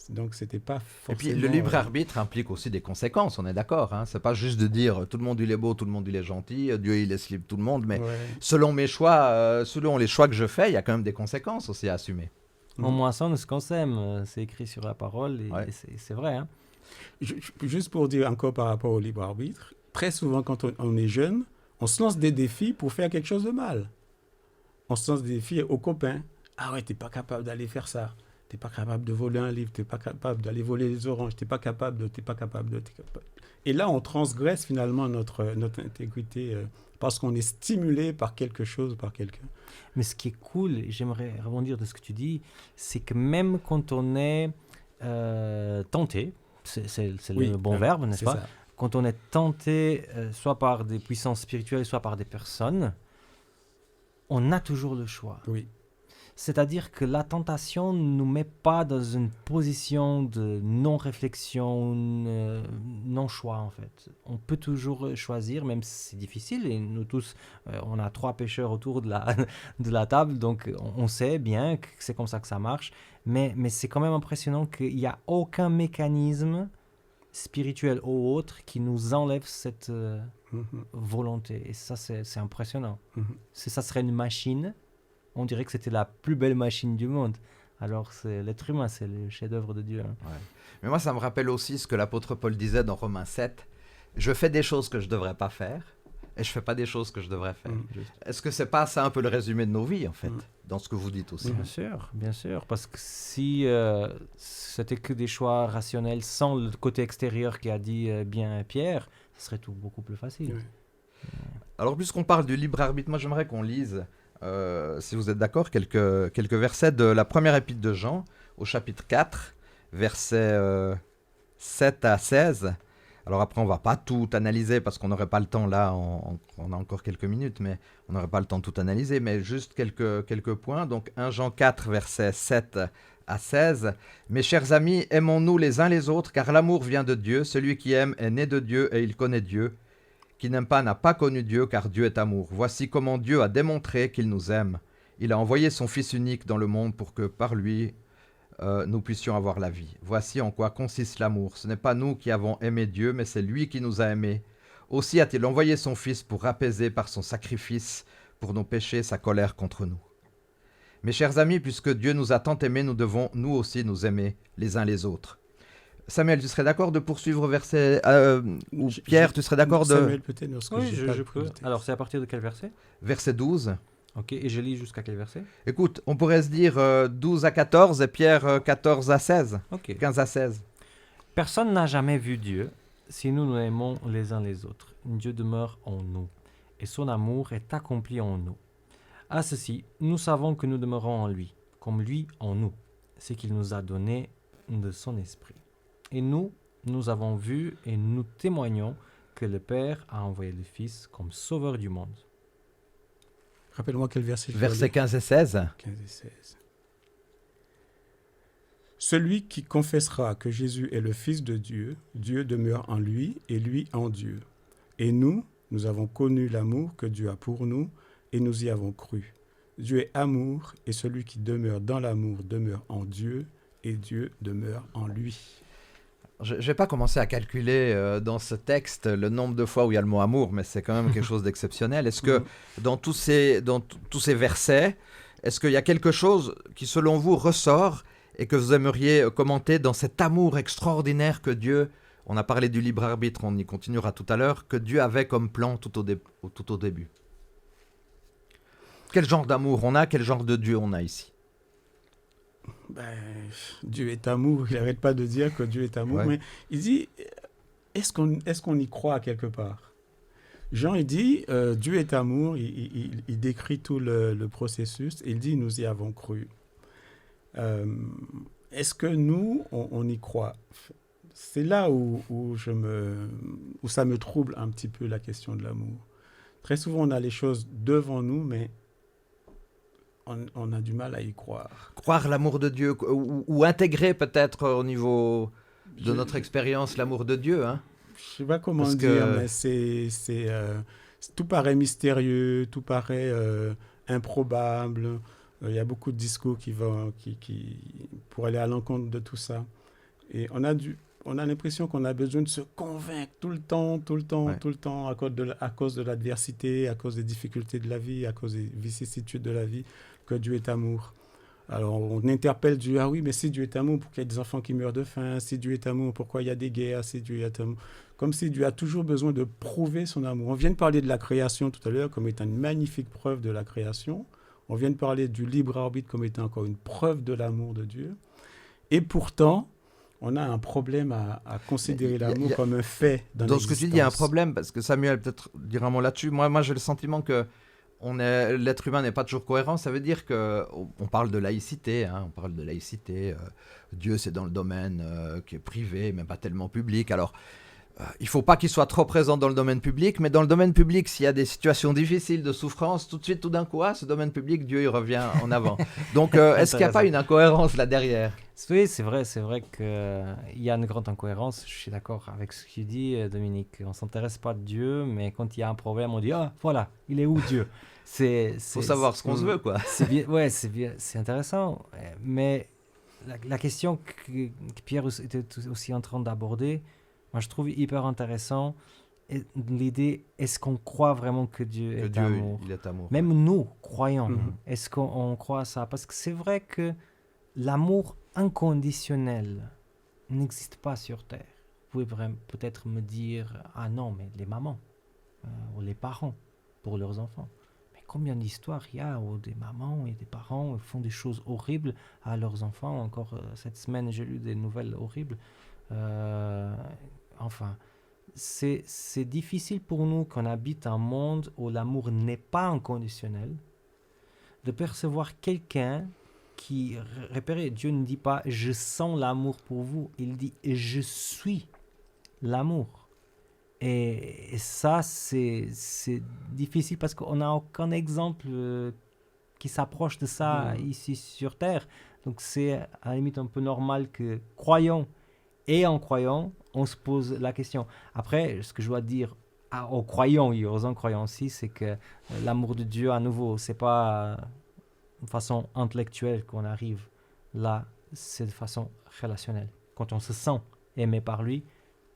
Donc, c'était pas forcément... Et puis, le libre arbitre implique aussi des conséquences, on est d'accord. C'est pas juste de dire tout le monde il est beau, tout le monde il est gentil, Dieu il laisse libre tout le monde, mais selon mes choix, selon les choix que je fais, il y a quand même des conséquences aussi à assumer. On moissonne ce qu'on sème, c'est écrit sur la parole et c'est vrai. Juste pour dire encore par rapport au libre arbitre, très souvent quand on est jeune, on se lance des défis pour faire quelque chose de mal. On se lance des défis aux copains. Ah ouais, t'es pas capable d'aller faire ça. T'es pas capable de voler un livre, t'es pas capable d'aller voler les oranges, t'es pas capable. Et là, on transgresse finalement notre intégrité parce qu'on est stimulé par quelque chose, par quelqu'un. Mais ce qui est cool, et j'aimerais rebondir de ce que tu dis, c'est que même quand on est tenté, c'est le bon verbe, n'est-ce pas ? Quand on est tenté, soit par des puissances spirituelles, soit par des personnes, on a toujours le choix. Oui. C'est-à-dire que la tentation ne nous met pas dans une position de non-réflexion, non-choix en fait. On peut toujours choisir, même si c'est difficile. Et nous tous, on a 3 pêcheurs autour de la table, donc on sait bien que c'est comme ça que ça marche. Mais c'est quand même impressionnant qu'il n'y a aucun mécanisme spirituel ou autre qui nous enlève cette volonté. Et ça, c'est impressionnant. Ça serait une machine. On dirait que c'était la plus belle machine du monde. Alors, l'être humain, c'est le chef-d'œuvre de Dieu. Mais moi, ça me rappelle aussi ce que l'apôtre Paul disait dans Romains 7. Je fais des choses que je ne devrais pas faire et je ne fais pas des choses que je devrais faire. Est-ce que ce n'est pas ça un peu le résumé de nos vies, en fait, dans ce que vous dites aussi? Bien sûr. Parce que si c'était que des choix rationnels sans le côté extérieur qui a dit bien Pierre, ce serait tout beaucoup plus facile. Alors, puisqu'on parle du libre arbitre, moi, j'aimerais qu'on lise... si vous êtes d'accord, quelques versets de la première épître de Jean, au chapitre 4, versets 7 à 16. Alors après, on ne va pas tout analyser parce qu'on n'aurait pas le temps là, on a encore quelques minutes, mais on n'aurait pas le temps de tout analyser, mais juste quelques points. Donc 1 Jean 4, versets 7 à 16. « Mes chers amis, aimons-nous les uns les autres, car l'amour vient de Dieu. Celui qui aime est né de Dieu et il connaît Dieu. Qui n'aime pas n'a pas connu Dieu, car Dieu est amour. Voici comment Dieu a démontré qu'il nous aime. Il a envoyé son Fils unique dans le monde pour que par lui, nous puissions avoir la vie. Voici en quoi consiste l'amour. Ce n'est pas nous qui avons aimé Dieu, mais c'est lui qui nous a aimés. Aussi a-t-il envoyé son Fils pour apaiser par son sacrifice pour nos péchés sa colère contre nous. Mes chers amis, puisque Dieu nous a tant aimés, nous devons nous aussi nous aimer les uns les autres. » Samuel, tu serais d'accord de poursuivre au verset... ou Pierre, tu serais d'accord de... Samuel, peut-être, oui, je peux. Alors, c'est à partir de quel verset? Verset 12. Ok, et je lis jusqu'à quel verset? Écoute, on pourrait se dire 12 à 14 et Pierre 14 à 16. Ok. 15 à 16. Personne n'a jamais vu Dieu si nous nous aimons les uns les autres. Dieu demeure en nous et son amour est accompli en nous. À ceci, nous savons que nous demeurons en lui, comme lui en nous. C'est qu'il nous a donné de son esprit. Et nous avons vu et nous témoignons que le Père a envoyé le Fils comme sauveur du monde. Rappelle-moi quel verset. Versets 15 et 16. 15 et 16. Celui qui confessera que Jésus est le Fils de Dieu, Dieu demeure en lui et lui en Dieu. Et nous avons connu l'amour que Dieu a pour nous et nous y avons cru. Dieu est amour et celui qui demeure dans l'amour demeure en Dieu et Dieu demeure en lui. Je ne vais pas commencer à calculer dans ce texte le nombre de fois où il y a le mot amour, mais c'est quand même quelque chose d'exceptionnel. Est-ce que dans tous ces versets, est-ce qu'il y a quelque chose qui, selon vous, ressort et que vous aimeriez commenter dans cet amour extraordinaire que Dieu, on a parlé du libre arbitre, on y continuera tout à l'heure, que Dieu avait comme plan tout au début? Quel genre d'amour on a? Quel genre de Dieu on a ici? Dieu est amour. Il n'arrête pas de dire que Dieu est amour. Ouais. Mais il dit, est-ce qu'on y croit quelque part? Jean, il dit, Dieu est amour. Il décrit tout le processus. Il dit, nous y avons cru. Est-ce que nous, on y croit? C'est là où ça me trouble un petit peu, la question de l'amour. Très souvent, on a les choses devant nous, mais on a du mal à y croire. Croire l'amour de Dieu, ou intégrer peut-être au niveau de notre expérience l'amour de Dieu. Hein? Je ne sais pas comment dire, mais tout paraît mystérieux, tout paraît improbable. Il y a beaucoup de discours qui pour aller à l'encontre de tout ça. Et on a l'impression qu'on a besoin de se convaincre tout le temps, à cause de l'adversité, à cause des difficultés de la vie, à cause des vicissitudes de la vie, que Dieu est amour. Alors, on interpelle Dieu, ah oui, mais si Dieu est amour, pourquoi il y a des enfants qui meurent de faim? Si Dieu est amour, pourquoi il y a des guerres? Si Dieu est amour. Comme si Dieu a toujours besoin de prouver son amour. On vient de parler de la création tout à l'heure comme étant une magnifique preuve de la création. On vient de parler du libre arbitre comme étant encore une preuve de l'amour de Dieu. Et pourtant, on a un problème à considérer l'amour comme un fait dans l'existence. Dans ce que tu dis, il y a un problème, parce que Samuel peut-être dira un mot là-dessus. Moi j'ai le sentiment que l'être humain n'est pas toujours cohérent. Ça veut dire qu'on parle de laïcité. Hein, on parle de laïcité. Dieu, c'est dans le domaine qui est privé, mais pas tellement public. Alors, il ne faut pas qu'il soit trop présent dans le domaine public, mais dans le domaine public, s'il y a des situations difficiles de souffrance, tout de suite, tout d'un coup, ce domaine public, Dieu, il revient en avant. Donc, est-ce qu'il n'y a pas une incohérence là derrière? Oui, c'est vrai qu'il y a une grande incohérence. Je suis d'accord avec ce que tu dis, Dominique. On ne s'intéresse pas à Dieu, mais quand il y a un problème, on dit « Ah, voilà, il est où Dieu ?» Il faut savoir ce qu'on se veut, quoi. C'est intéressant. Mais la question que Pierre était aussi en train d'aborder, moi, je trouve hyper intéressant l'idée, est-ce qu'on croit vraiment que Dieu est amour? Il est amour. Même nous, croyants, est-ce qu'on croit à ça? Parce que c'est vrai que l'amour inconditionnel n'existe pas sur Terre. Vous pouvez peut-être me dire, ah non, mais les mamans ou les parents pour leurs enfants. Mais combien d'histoires il y a où des mamans et des parents font des choses horribles à leurs enfants? Encore cette semaine, j'ai lu des nouvelles horribles. Enfin, c'est difficile pour nous, qu'on habite un monde où l'amour n'est pas inconditionnel, de percevoir quelqu'un qui, repérez, Dieu ne dit pas « je sens l'amour pour vous », il dit « je suis l'amour ». Et ça, c'est difficile parce qu'on n'a aucun exemple qui s'approche de ça ici sur Terre. Donc c'est à la limite un peu normal que croyons et en croyant, on se pose la question. Après, ce que je dois dire aux croyants et aux incroyants aussi, c'est que l'amour de Dieu, à nouveau, c'est pas de façon intellectuelle qu'on arrive là, c'est de façon relationnelle. Quand on se sent aimé par lui,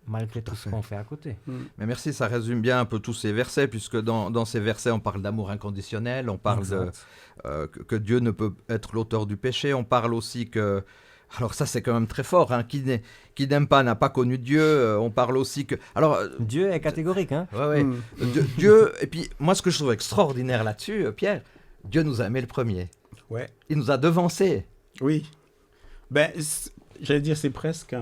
malgré tout ce qu'on fait à côté. Mais merci, ça résume bien un peu tous ces versets, puisque dans ces versets, on parle d'amour inconditionnel, on parle que Dieu ne peut être l'auteur du péché, on parle aussi que... Alors ça, c'est quand même très fort, hein, qui n'aime pas n'a pas connu Dieu, on parle aussi que... Alors, Dieu est catégorique, hein. Ouais. Dieu, et puis moi, ce que je trouve extraordinaire là-dessus, Pierre, Dieu nous a aimés le premier. Ouais. Il nous a devancés. Oui. J'allais dire, c'est presque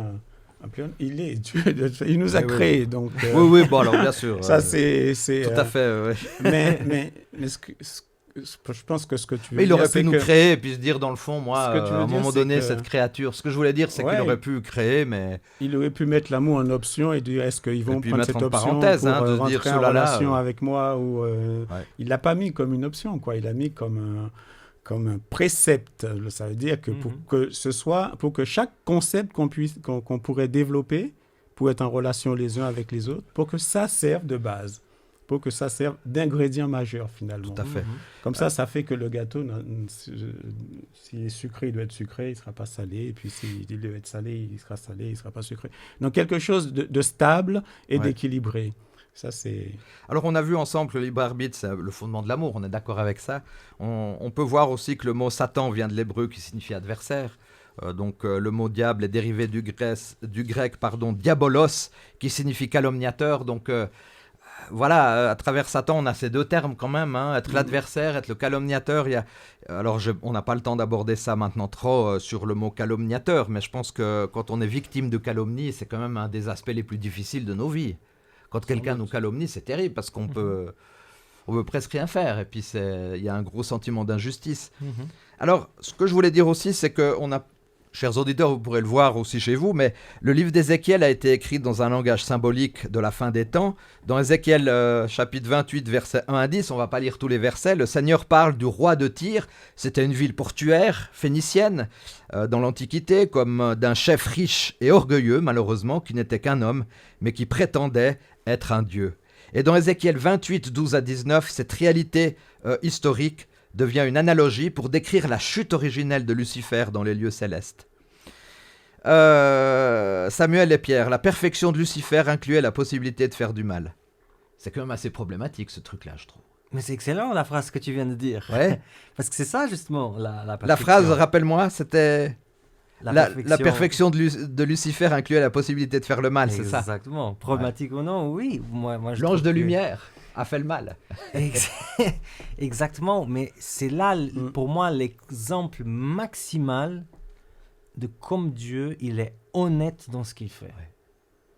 il est Dieu, il nous a créés, donc... Oui, bon, alors bien sûr. Ça, c'est tout à fait, ouais. Mais je pense que ce que tu veux Mais il dire, aurait pu c'est nous que créer et puis se dire, dans le fond, moi, ce que tu veux à un dire, moment c'est donné, que- cette créature. Ce que je voulais dire, c'est qu'il Ouais. aurait pu créer, mais. il aurait pu mettre l'amour en option et dire est-ce qu'ils vont puis prendre mettre cette en option parenthèse, pour hein, de rentrer dire, en ceux-là, relation avec moi ou Ouais. il l'a pas mis comme une option, quoi. Il l'a mis comme un précepte. Ça veut dire que pour que chaque concept qu'on pourrait développer pour être en relation les uns avec les autres, pour que ça serve de base, pour que ça serve d'ingrédient majeur finalement. Tout à fait. Comme ça fait que le gâteau, s'il est sucré, il doit être sucré, il ne sera pas salé. Et puis s'il doit être salé, il sera salé, il ne sera pas sucré. Donc quelque chose de stable et Ouais. d'équilibré. Ça, c'est... Alors, on a vu ensemble que le libre arbitre, c'est le fondement de l'amour, on est d'accord avec ça. On peut voir aussi que le mot Satan vient de l'hébreu qui signifie adversaire. Le mot diable est dérivé du grec, diabolos, qui signifie calomniateur. Donc, voilà, à travers Satan, on a ces deux termes quand même, hein, être l'adversaire, être le calomniateur. Alors, on n'a pas le temps d'aborder ça maintenant trop sur le mot calomniateur, mais je pense que quand on est victime de calomnie, c'est quand même un des aspects les plus difficiles de nos vies. Quand quelqu'un nous calomnie, c'est terrible parce qu'on peut presque rien faire. Et puis, il y a un gros sentiment d'injustice. Alors, ce que je voulais dire aussi, c'est qu'on a, chers auditeurs, vous pourrez le voir aussi chez vous, mais le livre d'Ézéchiel a été écrit dans un langage symbolique de la fin des temps. Dans Ézéchiel, chapitre 28, versets 1 à 10, on ne va pas lire tous les versets, le Seigneur parle du roi de Tyr. C'était une ville portuaire, phénicienne, dans l'Antiquité, comme d'un chef riche et orgueilleux, malheureusement, qui n'était qu'un homme, mais qui prétendait être un dieu. Et dans Ézéchiel 28, 12 à 19, cette réalité historique devient une analogie pour décrire la chute originelle de Lucifer dans les lieux célestes. Samuel et Pierre, la perfection de Lucifer incluait la possibilité de faire du mal. C'est quand même assez problématique ce truc-là, je trouve. Mais c'est excellent la phrase que tu viens de dire. Ouais. Parce que c'est ça justement la La perfection. phrase, rappelle-moi, c'était la perfection. perfection de Lucifer incluait la possibilité de faire le mal, c'est ça? Exactement. Problématique ou non, oui. Moi, je L'ange trouve de que- lumière a fait le mal. Exactement, mais c'est là, pour moi, l'exemple maximal de comme Dieu, il est honnête dans ce qu'il fait. Ouais.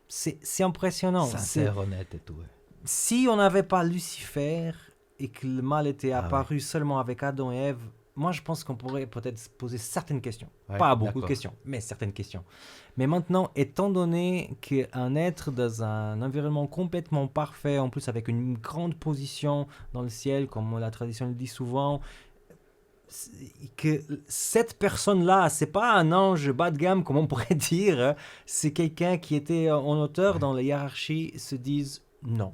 C'est impressionnant. Sincère, honnête et tout. Ouais. Si on n'avait pas Lucifer et que le mal était Ah apparu seulement avec Adam et Ève, moi je pense qu'on pourrait peut-être se poser certaines questions. Ouais, Pas beaucoup d'accord. de questions, mais certaines questions. Mais maintenant, étant donné qu'un être dans un environnement complètement parfait, en plus avec une grande position dans le ciel, comme la tradition le dit souvent, que cette personne-là, c'est pas un ange bas de gamme, comme on pourrait dire, hein. C'est quelqu'un qui était en hauteur dans la hiérarchie, se disent non.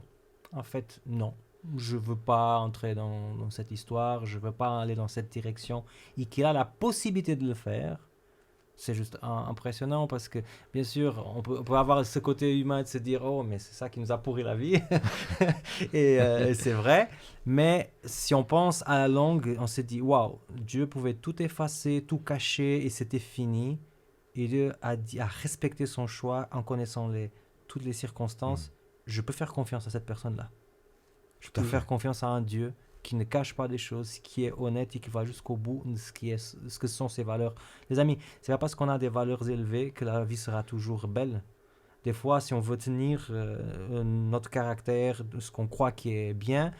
En fait, non. Je veux pas entrer dans cette histoire, je veux pas aller dans cette direction. Et qu'il a la possibilité de le faire, c'est juste impressionnant parce que, bien sûr, on peut avoir ce côté humain de se dire « Oh, mais c'est ça qui nous a pourri la vie ». Et c'est vrai. Mais si on pense à la longue, on se dit « Waouh, Dieu pouvait tout effacer, tout cacher et c'était fini. » Et Dieu a respecté son choix en connaissant toutes les circonstances. Je peux faire confiance à cette personne-là. Je peux faire confiance à un Dieu qui ne cache pas des choses, qui est honnête et qui va jusqu'au bout de ce que sont ses valeurs. Les amis, c'est pas parce qu'on a des valeurs élevées que la vie sera toujours belle. Des fois, si on veut tenir notre caractère, ce qu'on croit qui est bien,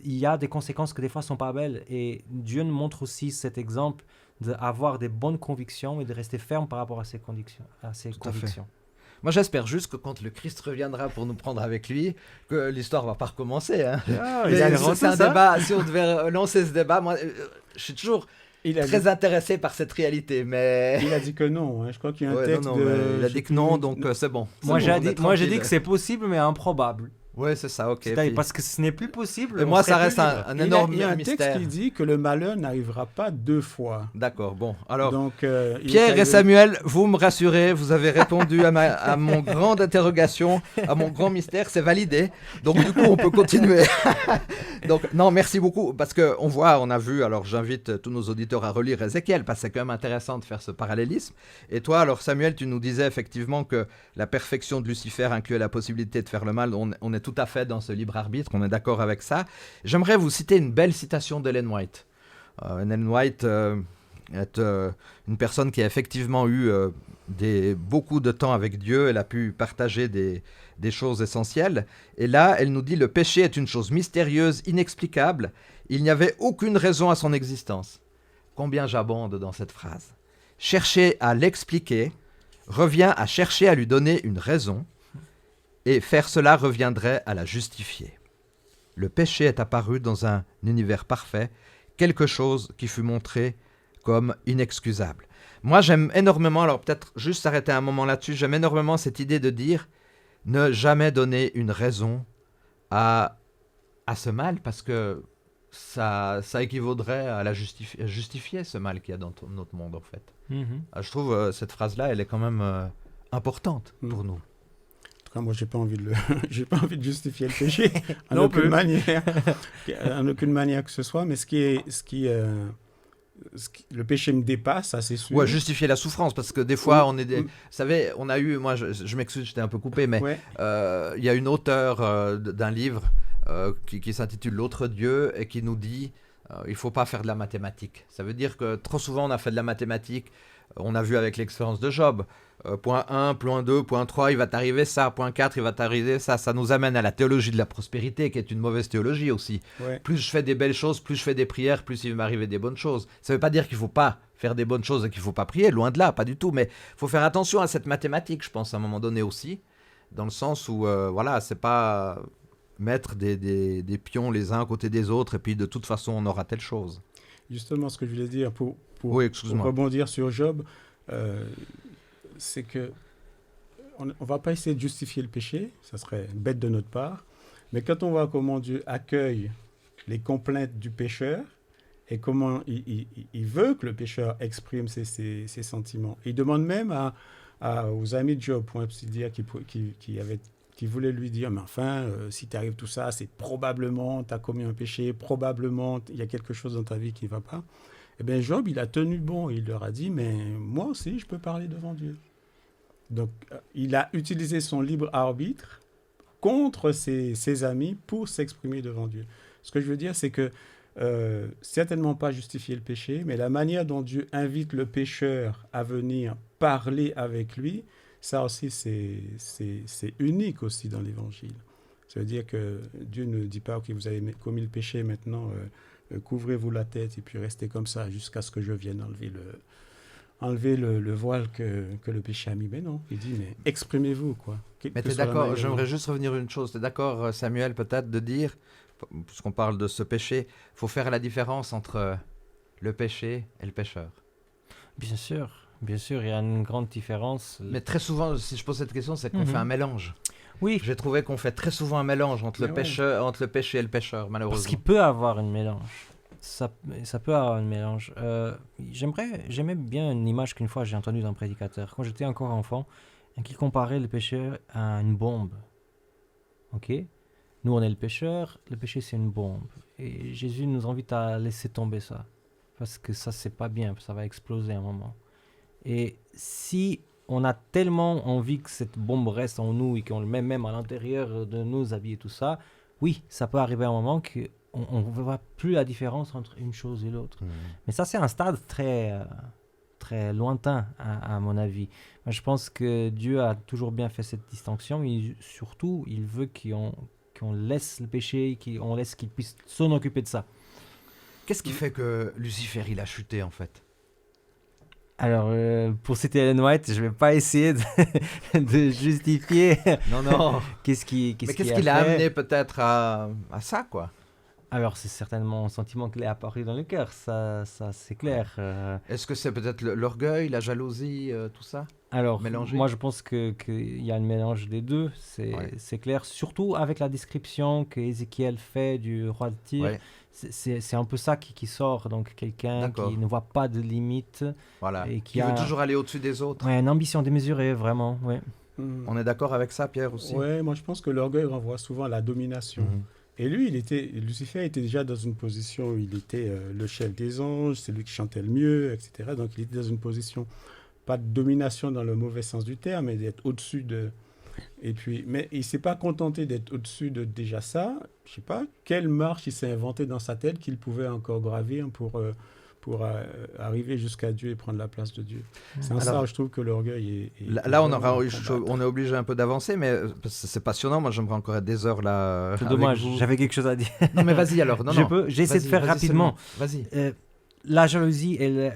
il y a des conséquences que des fois sont pas belles. Et Dieu nous montre aussi cet exemple d'avoir des bonnes convictions et de rester ferme par rapport à ses convictions. Tout à fait. Moi, j'espère juste que quand le Christ reviendra pour nous prendre avec lui, que l'histoire va pas recommencer. Hein. C'est un débat. Si on devait lancer ce débat, moi, je suis toujours très intéressé par cette réalité. Mais il a dit que non. Hein. Je crois qu'il y a un texte il a dit que non, donc c'est bon. Moi, j'ai dit que c'est possible, mais improbable. Oui, c'est ça, ok. Parce que ce n'est plus possible. Et moi, ça reste un énorme mystère. Il y a un texte qui dit que le malheur n'arrivera pas deux fois. D'accord, bon. Alors, donc, Pierre et Samuel, vous me rassurez, vous avez répondu à mon grande interrogation, à mon grand mystère, c'est validé. Donc, du coup, on peut continuer. Donc, non, merci beaucoup, parce qu'on voit, on a vu, alors j'invite tous nos auditeurs à relire Ézéchiel, parce que c'est quand même intéressant de faire ce parallélisme. Et toi, alors Samuel, tu nous disais effectivement que la perfection de Lucifer incluait la possibilité de faire le mal. On est tout à fait dans ce libre arbitre, on est d'accord avec ça. J'aimerais vous citer une belle citation d'Ellen White. Ellen White, est une personne qui a effectivement eu beaucoup de temps avec Dieu. Elle a pu partager des choses essentielles. Et là, elle nous dit, le péché est une chose mystérieuse, inexplicable. Il n'y avait aucune raison à son existence. Combien j'abonde dans cette phrase. Chercher à l'expliquer revient à chercher à lui donner une raison, et faire cela reviendrait à la justifier. Le péché est apparu dans un univers parfait, quelque chose qui fut montré comme inexcusable. Moi, j'aime énormément, alors peut-être juste s'arrêter un moment là-dessus, j'aime énormément cette idée de dire ne jamais donner une raison à ce mal, parce que ça équivaudrait à justifier ce mal qu'il y a dans notre monde, en fait. Je trouve cette phrase-là, elle est quand même importante pour nous. En tout cas, moi, j'ai pas envie de justifier le péché en aucune manière, que ce soit. Mais le péché me dépasse, ça c'est sûr. Ouais, justifier la souffrance, parce que des fois, on est vous savez, on a eu, moi, je m'excuse, j'étais un peu coupé, mais il y a une auteure d'un livre qui s'intitule L'autre Dieu et qui nous dit il faut pas faire de la mathématique. Ça veut dire que trop souvent, on a fait de la mathématique. On a vu avec l'expérience de Job. Point 1, point 2, point 3, il va t'arriver ça. Point 4, il va t'arriver ça. Ça nous amène à la théologie de la prospérité, qui est une mauvaise théologie aussi. Ouais. Plus je fais des belles choses, plus je fais des prières, plus il va m'arriver des bonnes choses. Ça ne veut pas dire qu'il ne faut pas faire des bonnes choses et qu'il ne faut pas prier, loin de là, pas du tout. Mais il faut faire attention à cette mathématique, je pense, à un moment donné aussi. Dans le sens où, voilà, c'est pas mettre des pions les uns à côté des autres et puis de toute façon, on aura telle chose. Justement, ce que je voulais dire pour rebondir sur Job, c'est que on ne va pas essayer de justifier le péché, ça serait bête de notre part, mais quand on voit comment Dieu accueille les complaintes du pécheur et comment il veut que le pécheur exprime ses sentiments. Il demande même aux amis de Job, pour ainsi dire, qui voulaient lui dire, mais enfin, si t'arrive tout ça, c'est probablement tu as commis un péché, probablement il y a quelque chose dans ta vie qui ne va pas. Eh bien, Job, il a tenu bon. Il leur a dit, mais moi aussi, je peux parler devant Dieu. Donc, il a utilisé son libre arbitre contre ses amis pour s'exprimer devant Dieu. Ce que je veux dire, c'est que certainement pas justifier le péché, mais la manière dont Dieu invite le pécheur à venir parler avec lui, ça aussi, c'est unique aussi dans l'Évangile. Ça veut dire que Dieu ne dit pas, OK, vous avez commis le péché, maintenant... couvrez-vous la tête et puis restez comme ça jusqu'à ce que je vienne enlever le voile que le péché a mis. Mais non, il dit, mais exprimez-vous, quoi. Mais tu es d'accord, j'aimerais juste revenir une chose. Tu es d'accord, Samuel, peut-être, de dire, puisqu'on parle de ce péché, il faut faire la différence entre le péché et le pécheur. Bien sûr, il y a une grande différence. Mais très souvent, si je pose cette question, c'est qu'on fait un mélange. Oui. J'ai trouvé qu'on fait très souvent un mélange entre le péché et le pécheur, malheureusement. Parce qu'il peut avoir un mélange. Ça peut avoir un mélange. J'aimais bien une image qu'une fois j'ai entendue d'un prédicateur. Quand j'étais encore enfant, qui comparait le péché à une bombe. Ok ? Nous, on est le pécheur péché, c'est une bombe. Et Jésus nous invite à laisser tomber ça. Parce que ça, c'est pas bien, ça va exploser à un moment. Et si... on a tellement envie que cette bombe reste en nous et qu'on le met même à l'intérieur de nos habits et tout ça, oui, ça peut arriver à un moment qu'on ne voit plus la différence entre une chose et l'autre. Mais ça, c'est un stade très, très lointain, à mon avis. Moi, je pense que Dieu a toujours bien fait cette distinction. Et surtout, il veut qu'on laisse le péché, qu'on laisse qu'il puisse s'en occuper de ça. Qu'est-ce qui fait que Lucifer, il a chuté, en fait ? Alors, pour citer Ellen White, je ne vais pas essayer de justifier. Non. Qu'est-ce qui l'a amené peut-être à ça, quoi ? Alors, c'est certainement un sentiment qui est apparu dans le cœur, ça c'est clair. Est-ce que c'est peut-être l'orgueil, la jalousie, tout ça ? Alors, mélangé. Moi, je pense qu'il y a un mélange des deux, c'est clair. Surtout avec la description qu'Ézéchiel fait du roi de Tyr. Ouais. C'est un peu ça qui sort, donc quelqu'un qui ne voit pas de limite. Voilà, et qui veut toujours aller au-dessus des autres. Ouais, une ambition démesurée, vraiment, ouais. On est d'accord avec ça, Pierre, aussi ? Oui, moi je pense que l'orgueil renvoie souvent à la domination. Et lui, Lucifer était déjà dans une position où il était le chef des anges, c'est lui qui chantait le mieux, etc. Donc il était dans une position, pas de domination dans le mauvais sens du terme, mais d'être au-dessus de... Et puis, mais il ne s'est pas contenté d'être au-dessus de déjà ça. Je ne sais pas quelle marche il s'est inventé dans sa tête qu'il pouvait encore gravir pour arriver jusqu'à Dieu et prendre la place de Dieu. C'est en Alors, ça, je trouve que l'orgueil est là, on vraiment à est combattre. obligé un peu d'avancer, mais c'est passionnant. Moi, j'aimerais encore être des heures là. C'est avec dommage, vous. j'avais quelque chose à dire. Non, mais vas-y alors. Non, non. J'essaie de Vas-y, faire vas-y rapidement. seulement. Vas-y. La jalousie, elle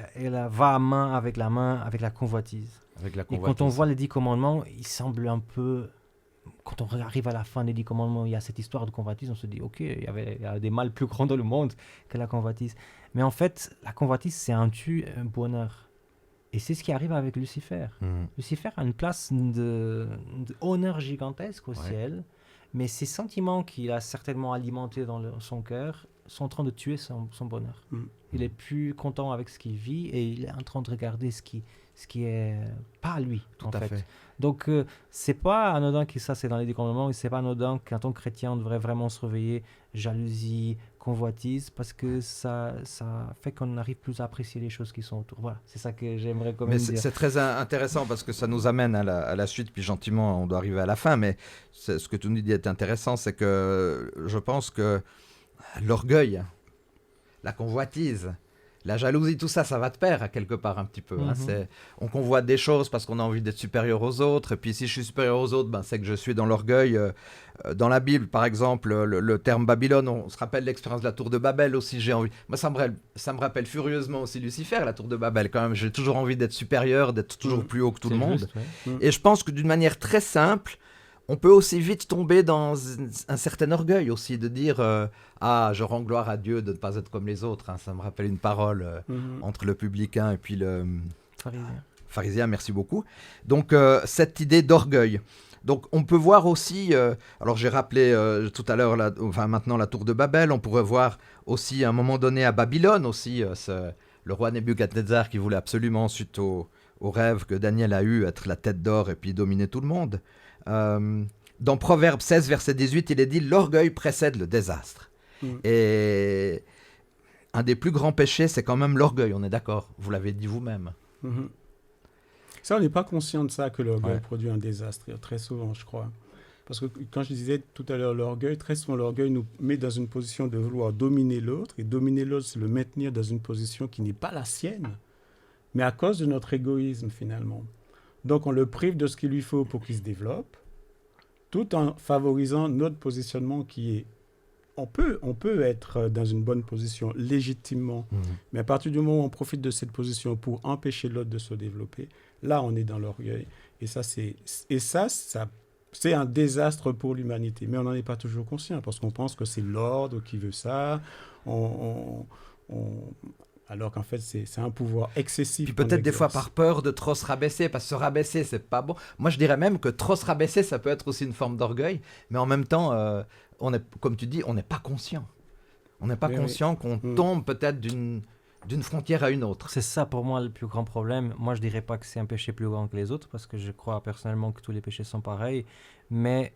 va à main avec la convoitise. Avec la Et quand on convoitise. voit les 10 commandements, il semble un peu... Quand on arrive à la fin des 10 commandements, il y a cette histoire de convoitise, on se dit, ok, il y a des mâles plus grands dans le monde que la convoitise. Mais en fait, la convoitise, c'est un bonheur. Et c'est ce qui arrive avec Lucifer. Mhm. Lucifer a une place de honneur gigantesque au Ouais. ciel, mais ces sentiments qu'il a certainement alimentés dans son cœur sont en train de tuer son bonheur. Mm. Il est plus content avec ce qu'il vit et il est en train de regarder ce qui est pas lui, Tout en à fait. fait. Donc, c'est pas anodin que ça, c'est dans les 10 commandements, et c'est pas anodin qu'en tant que chrétien, on devrait vraiment surveiller jalousie, convoitise, parce que ça fait qu'on arrive plus à apprécier les choses qui sont autour. Voilà, c'est ça que j'aimerais quand Mais même dire. c'est très intéressant parce que ça nous amène à la suite, puis gentiment, on doit arriver à la fin. Mais ce que tu nous dis est intéressant, c'est que je pense que l'orgueil, la convoitise, la jalousie, tout ça, ça va de pair à quelque part un petit peu. Hein. Mhm. On convoite des choses parce qu'on a envie d'être supérieur aux autres. Et puis si je suis supérieur aux autres, ben, c'est que je suis dans l'orgueil. Dans la Bible, par exemple, le terme Babylone, on se rappelle l'expérience de la tour de Babel aussi. J'ai envie. Moi, ça me rappelle furieusement aussi Lucifer, la tour de Babel. Quand même, j'ai toujours envie d'être supérieur, d'être toujours plus haut que tout le C'est monde. juste, ouais. Et je pense que d'une manière très simple, on peut aussi vite tomber dans un certain orgueil aussi, de dire ah, je rends gloire à Dieu de ne pas être comme les autres. Hein. Ça me rappelle une parole entre le publicain et puis le Pharisien. pharisien, merci beaucoup. Donc, cette idée d'orgueil. Donc, on peut voir aussi, alors j'ai rappelé tout à l'heure, maintenant la tour de Babel, on pourrait voir aussi à un moment donné à Babylone aussi, le roi Nebuchadnezzar qui voulait absolument, suite au rêve que Daniel a eu, être la tête d'or et puis dominer tout le monde. Dans Proverbe 16, verset 18, il est dit « L'orgueil précède le désastre ». Et un des plus grands péchés, c'est quand même l'orgueil, on est d'accord, vous l'avez dit vous-même. Mhm. Ça, on n'est pas conscient de ça, que l'orgueil Ouais. produit un désastre, très souvent, je crois. Parce que quand je disais tout à l'heure l'orgueil, très souvent l'orgueil nous met dans une position de vouloir dominer l'autre, et dominer l'autre, c'est le maintenir dans une position qui n'est pas la sienne, mais à cause de notre égoïsme finalement. Donc on le prive de ce qu'il lui faut pour qu'il se développe, tout en favorisant notre positionnement qui est... On peut être dans une bonne position légitimement, mais à partir du moment où on profite de cette position pour empêcher l'autre de se développer, là on est dans l'orgueil. Et ça, c'est un désastre pour l'humanité. Mais on n'en est pas toujours conscient parce qu'on pense que c'est l'ordre qui veut ça. Alors qu'en fait, c'est un pouvoir excessif. Puis qu'on peut-être des fois exerce. par peur de trop se rabaisser, parce que se rabaisser, c'est pas bon. Moi, je dirais même que trop se rabaisser, ça peut être aussi une forme d'orgueil, mais en même temps, on est, comme tu dis, on n'est pas conscient. On n'est pas Oui, conscient qu'on tombe peut-être d'une frontière à une autre. C'est ça pour moi le plus grand problème. Moi, je dirais pas que c'est un péché plus grand que les autres parce que je crois personnellement que tous les péchés sont pareils. Mais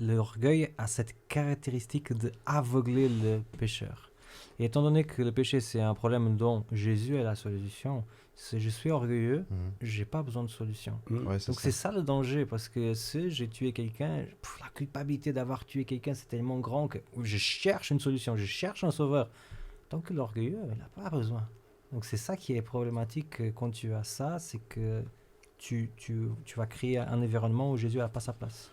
l'orgueil a cette caractéristique d'aveugler le pécheur. Et étant donné que le péché, c'est un problème dont Jésus est la solution, si je suis orgueilleux, j'ai pas besoin de solution. Ouais, Donc c'est ça le danger, parce que si j'ai tué quelqu'un, la culpabilité d'avoir tué quelqu'un, c'est tellement grand que je cherche une solution, je cherche un sauveur. Donc l'orgueilleux, il n'a pas besoin. Donc c'est ça qui est problématique quand tu as ça, c'est que tu vas créer un environnement où Jésus n'a pas sa place.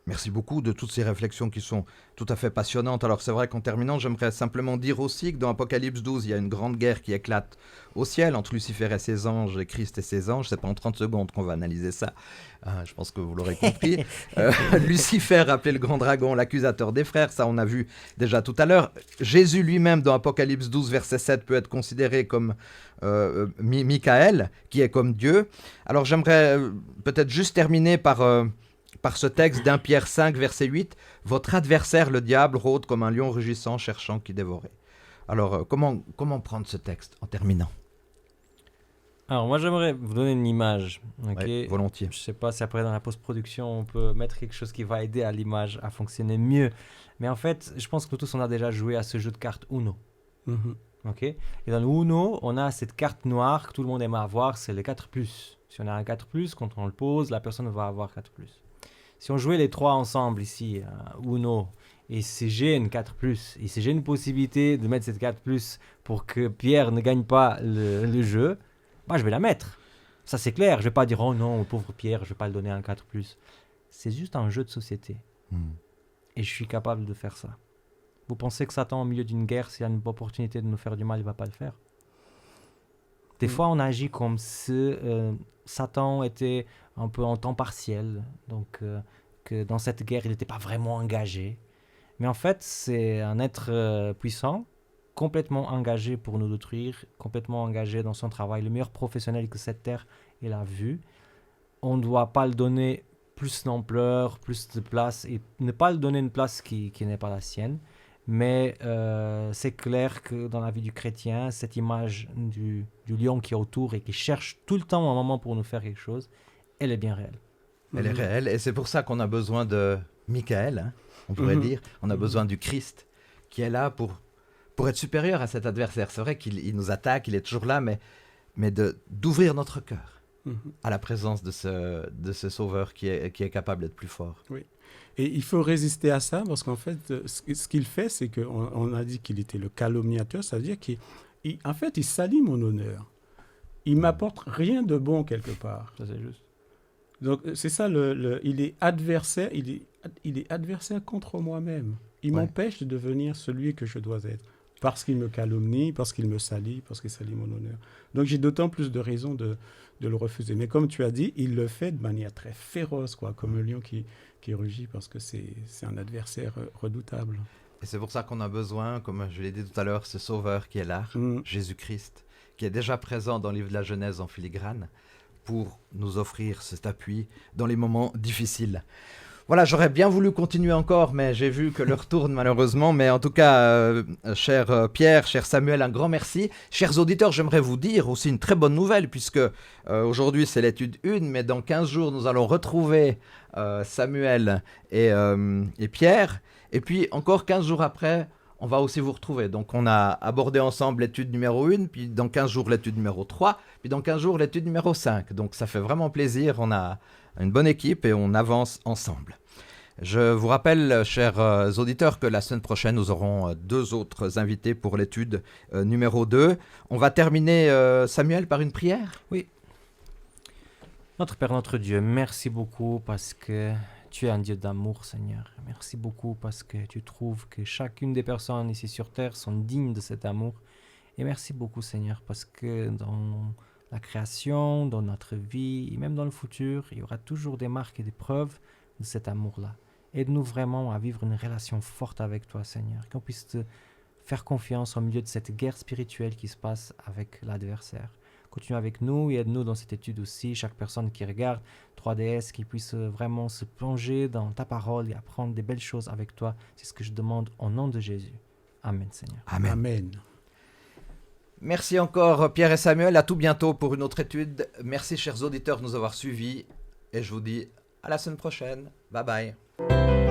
Merci beaucoup de toutes ces réflexions qui sont tout à fait passionnantes. Alors c'est vrai qu'en terminant, j'aimerais simplement dire aussi que dans Apocalypse 12, il y a une grande guerre qui éclate au ciel entre Lucifer et ses anges et Christ et ses anges. C'est pas en 30 secondes qu'on va analyser ça. Je pense que vous l'aurez compris. Lucifer, appelé le grand dragon, l'accusateur des frères, ça on a vu déjà tout à l'heure. Jésus lui-même dans Apocalypse 12, verset 7, peut être considéré comme Michael, qui est comme Dieu. Alors j'aimerais peut-être juste terminer par ce texte d'1 Pierre 5, verset 8, « Votre adversaire, le diable, rôde comme un lion rugissant, cherchant qui dévorer. » Alors, comment prendre ce texte en terminant? Alors moi j'aimerais vous donner une image. Ouais, volontiers. Je sais pas si après dans la post-production on peut mettre quelque chose qui va aider à l'image à fonctionner mieux. Mais en fait, je pense que nous tous on a déjà joué à ce jeu de cartes Uno. Et dans le Uno, on a cette carte noire que tout le monde aime avoir, c'est le 4+. Si on a un 4+, quand on le pose, la personne va avoir 4+. Si on jouait les trois ensemble ici, Uno, et si j'ai une 4+, et si j'ai une possibilité de mettre cette 4+, pour que Pierre ne gagne pas le jeu, bah, je vais la mettre. Ça, c'est clair. Je vais pas dire, oh non, pauvre Pierre, je vais pas le donner un 4+. C'est juste un jeu de société. Et je suis capable de faire ça. Vous pensez que Satan, au milieu d'une guerre, s'il y a une opportunité de nous faire du mal, il va pas le faire? Des fois, on agit comme si Satan était un peu en temps partiel. Donc, que dans cette guerre, il n'était pas vraiment engagé. Mais en fait, c'est un être puissant, complètement engagé pour nous détruire, complètement engagé dans son travail, le meilleur professionnel que cette terre ait la vue. On ne doit pas le donner plus d'ampleur, plus de place, et ne pas le donner une place qui n'est pas la sienne. Mais c'est clair que dans la vie du chrétien, cette image du lion qui est autour et qui cherche tout le temps un moment pour nous faire quelque chose, elle est bien réelle. Elle est réelle, et c'est pour ça qu'on a besoin de Michael, hein, on pourrait dire. On a besoin du Christ, qui est là pour être supérieur à cet adversaire. C'est vrai qu'il nous attaque, il est toujours là, mais d'ouvrir notre cœur à la présence de ce sauveur qui est capable d'être plus fort. Oui. Et il faut résister à ça, parce qu'en fait, ce qu'il fait, c'est qu'on a dit qu'il était le calomniateur, ça veut dire qu'en fait, il salit mon honneur. Il m'apporte rien de bon quelque part. Ça, c'est juste. Donc, c'est ça, il est adversaire, il est adversaire contre moi-même. Il m'empêche de devenir celui que je dois être. Parce qu'il me calomnie, parce qu'il me salit, parce qu'il salit mon honneur. Donc, j'ai d'autant plus de raisons de le refuser. Mais comme tu as dit, il le fait de manière très féroce, quoi, comme un lion qui rugit, parce que c'est un adversaire redoutable. Et c'est pour ça qu'on a besoin, comme je l'ai dit tout à l'heure, ce sauveur qui est là, Jésus-Christ, qui est déjà présent dans le livre de la Genèse en filigrane, pour nous offrir cet appui dans les moments difficiles. Voilà, j'aurais bien voulu continuer encore, mais j'ai vu que l'heure tourne malheureusement. Mais en tout cas, cher Pierre, cher Samuel, un grand merci. Chers auditeurs, j'aimerais vous dire aussi une très bonne nouvelle, puisque aujourd'hui c'est l'étude 1, mais dans 15 jours, nous allons retrouver Samuel et Pierre. Et puis encore 15 jours après, on va aussi vous retrouver. Donc on a abordé ensemble l'étude numéro 1, puis dans 15 jours l'étude numéro 3, puis dans 15 jours l'étude numéro 5. Donc ça fait vraiment plaisir, on a une bonne équipe et on avance ensemble. Je vous rappelle, chers auditeurs, que la semaine prochaine, nous aurons 2 autres invités pour l'étude numéro 2. On va terminer, Samuel, par une prière. Oui. Notre Père, notre Dieu, merci beaucoup parce que tu es un Dieu d'amour, Seigneur. Merci beaucoup parce que tu trouves que chacune des personnes ici sur Terre sont dignes de cet amour. Et merci beaucoup, Seigneur, parce que dans la création, dans notre vie et même dans le futur, il y aura toujours des marques et des preuves de cet amour-là. Aide-nous vraiment à vivre une relation forte avec toi, Seigneur, qu'on puisse te faire confiance au milieu de cette guerre spirituelle qui se passe avec l'adversaire. Continue avec nous et aide-nous dans cette étude aussi, chaque personne qui regarde 3DS, qui puisse vraiment se plonger dans ta parole et apprendre des belles choses avec toi. C'est ce que je demande au nom de Jésus. Amen, Seigneur. Amen. Amen. Merci encore Pierre et Samuel, à tout bientôt pour une autre étude. Merci chers auditeurs de nous avoir suivis et je vous dis à la semaine prochaine. Bye bye.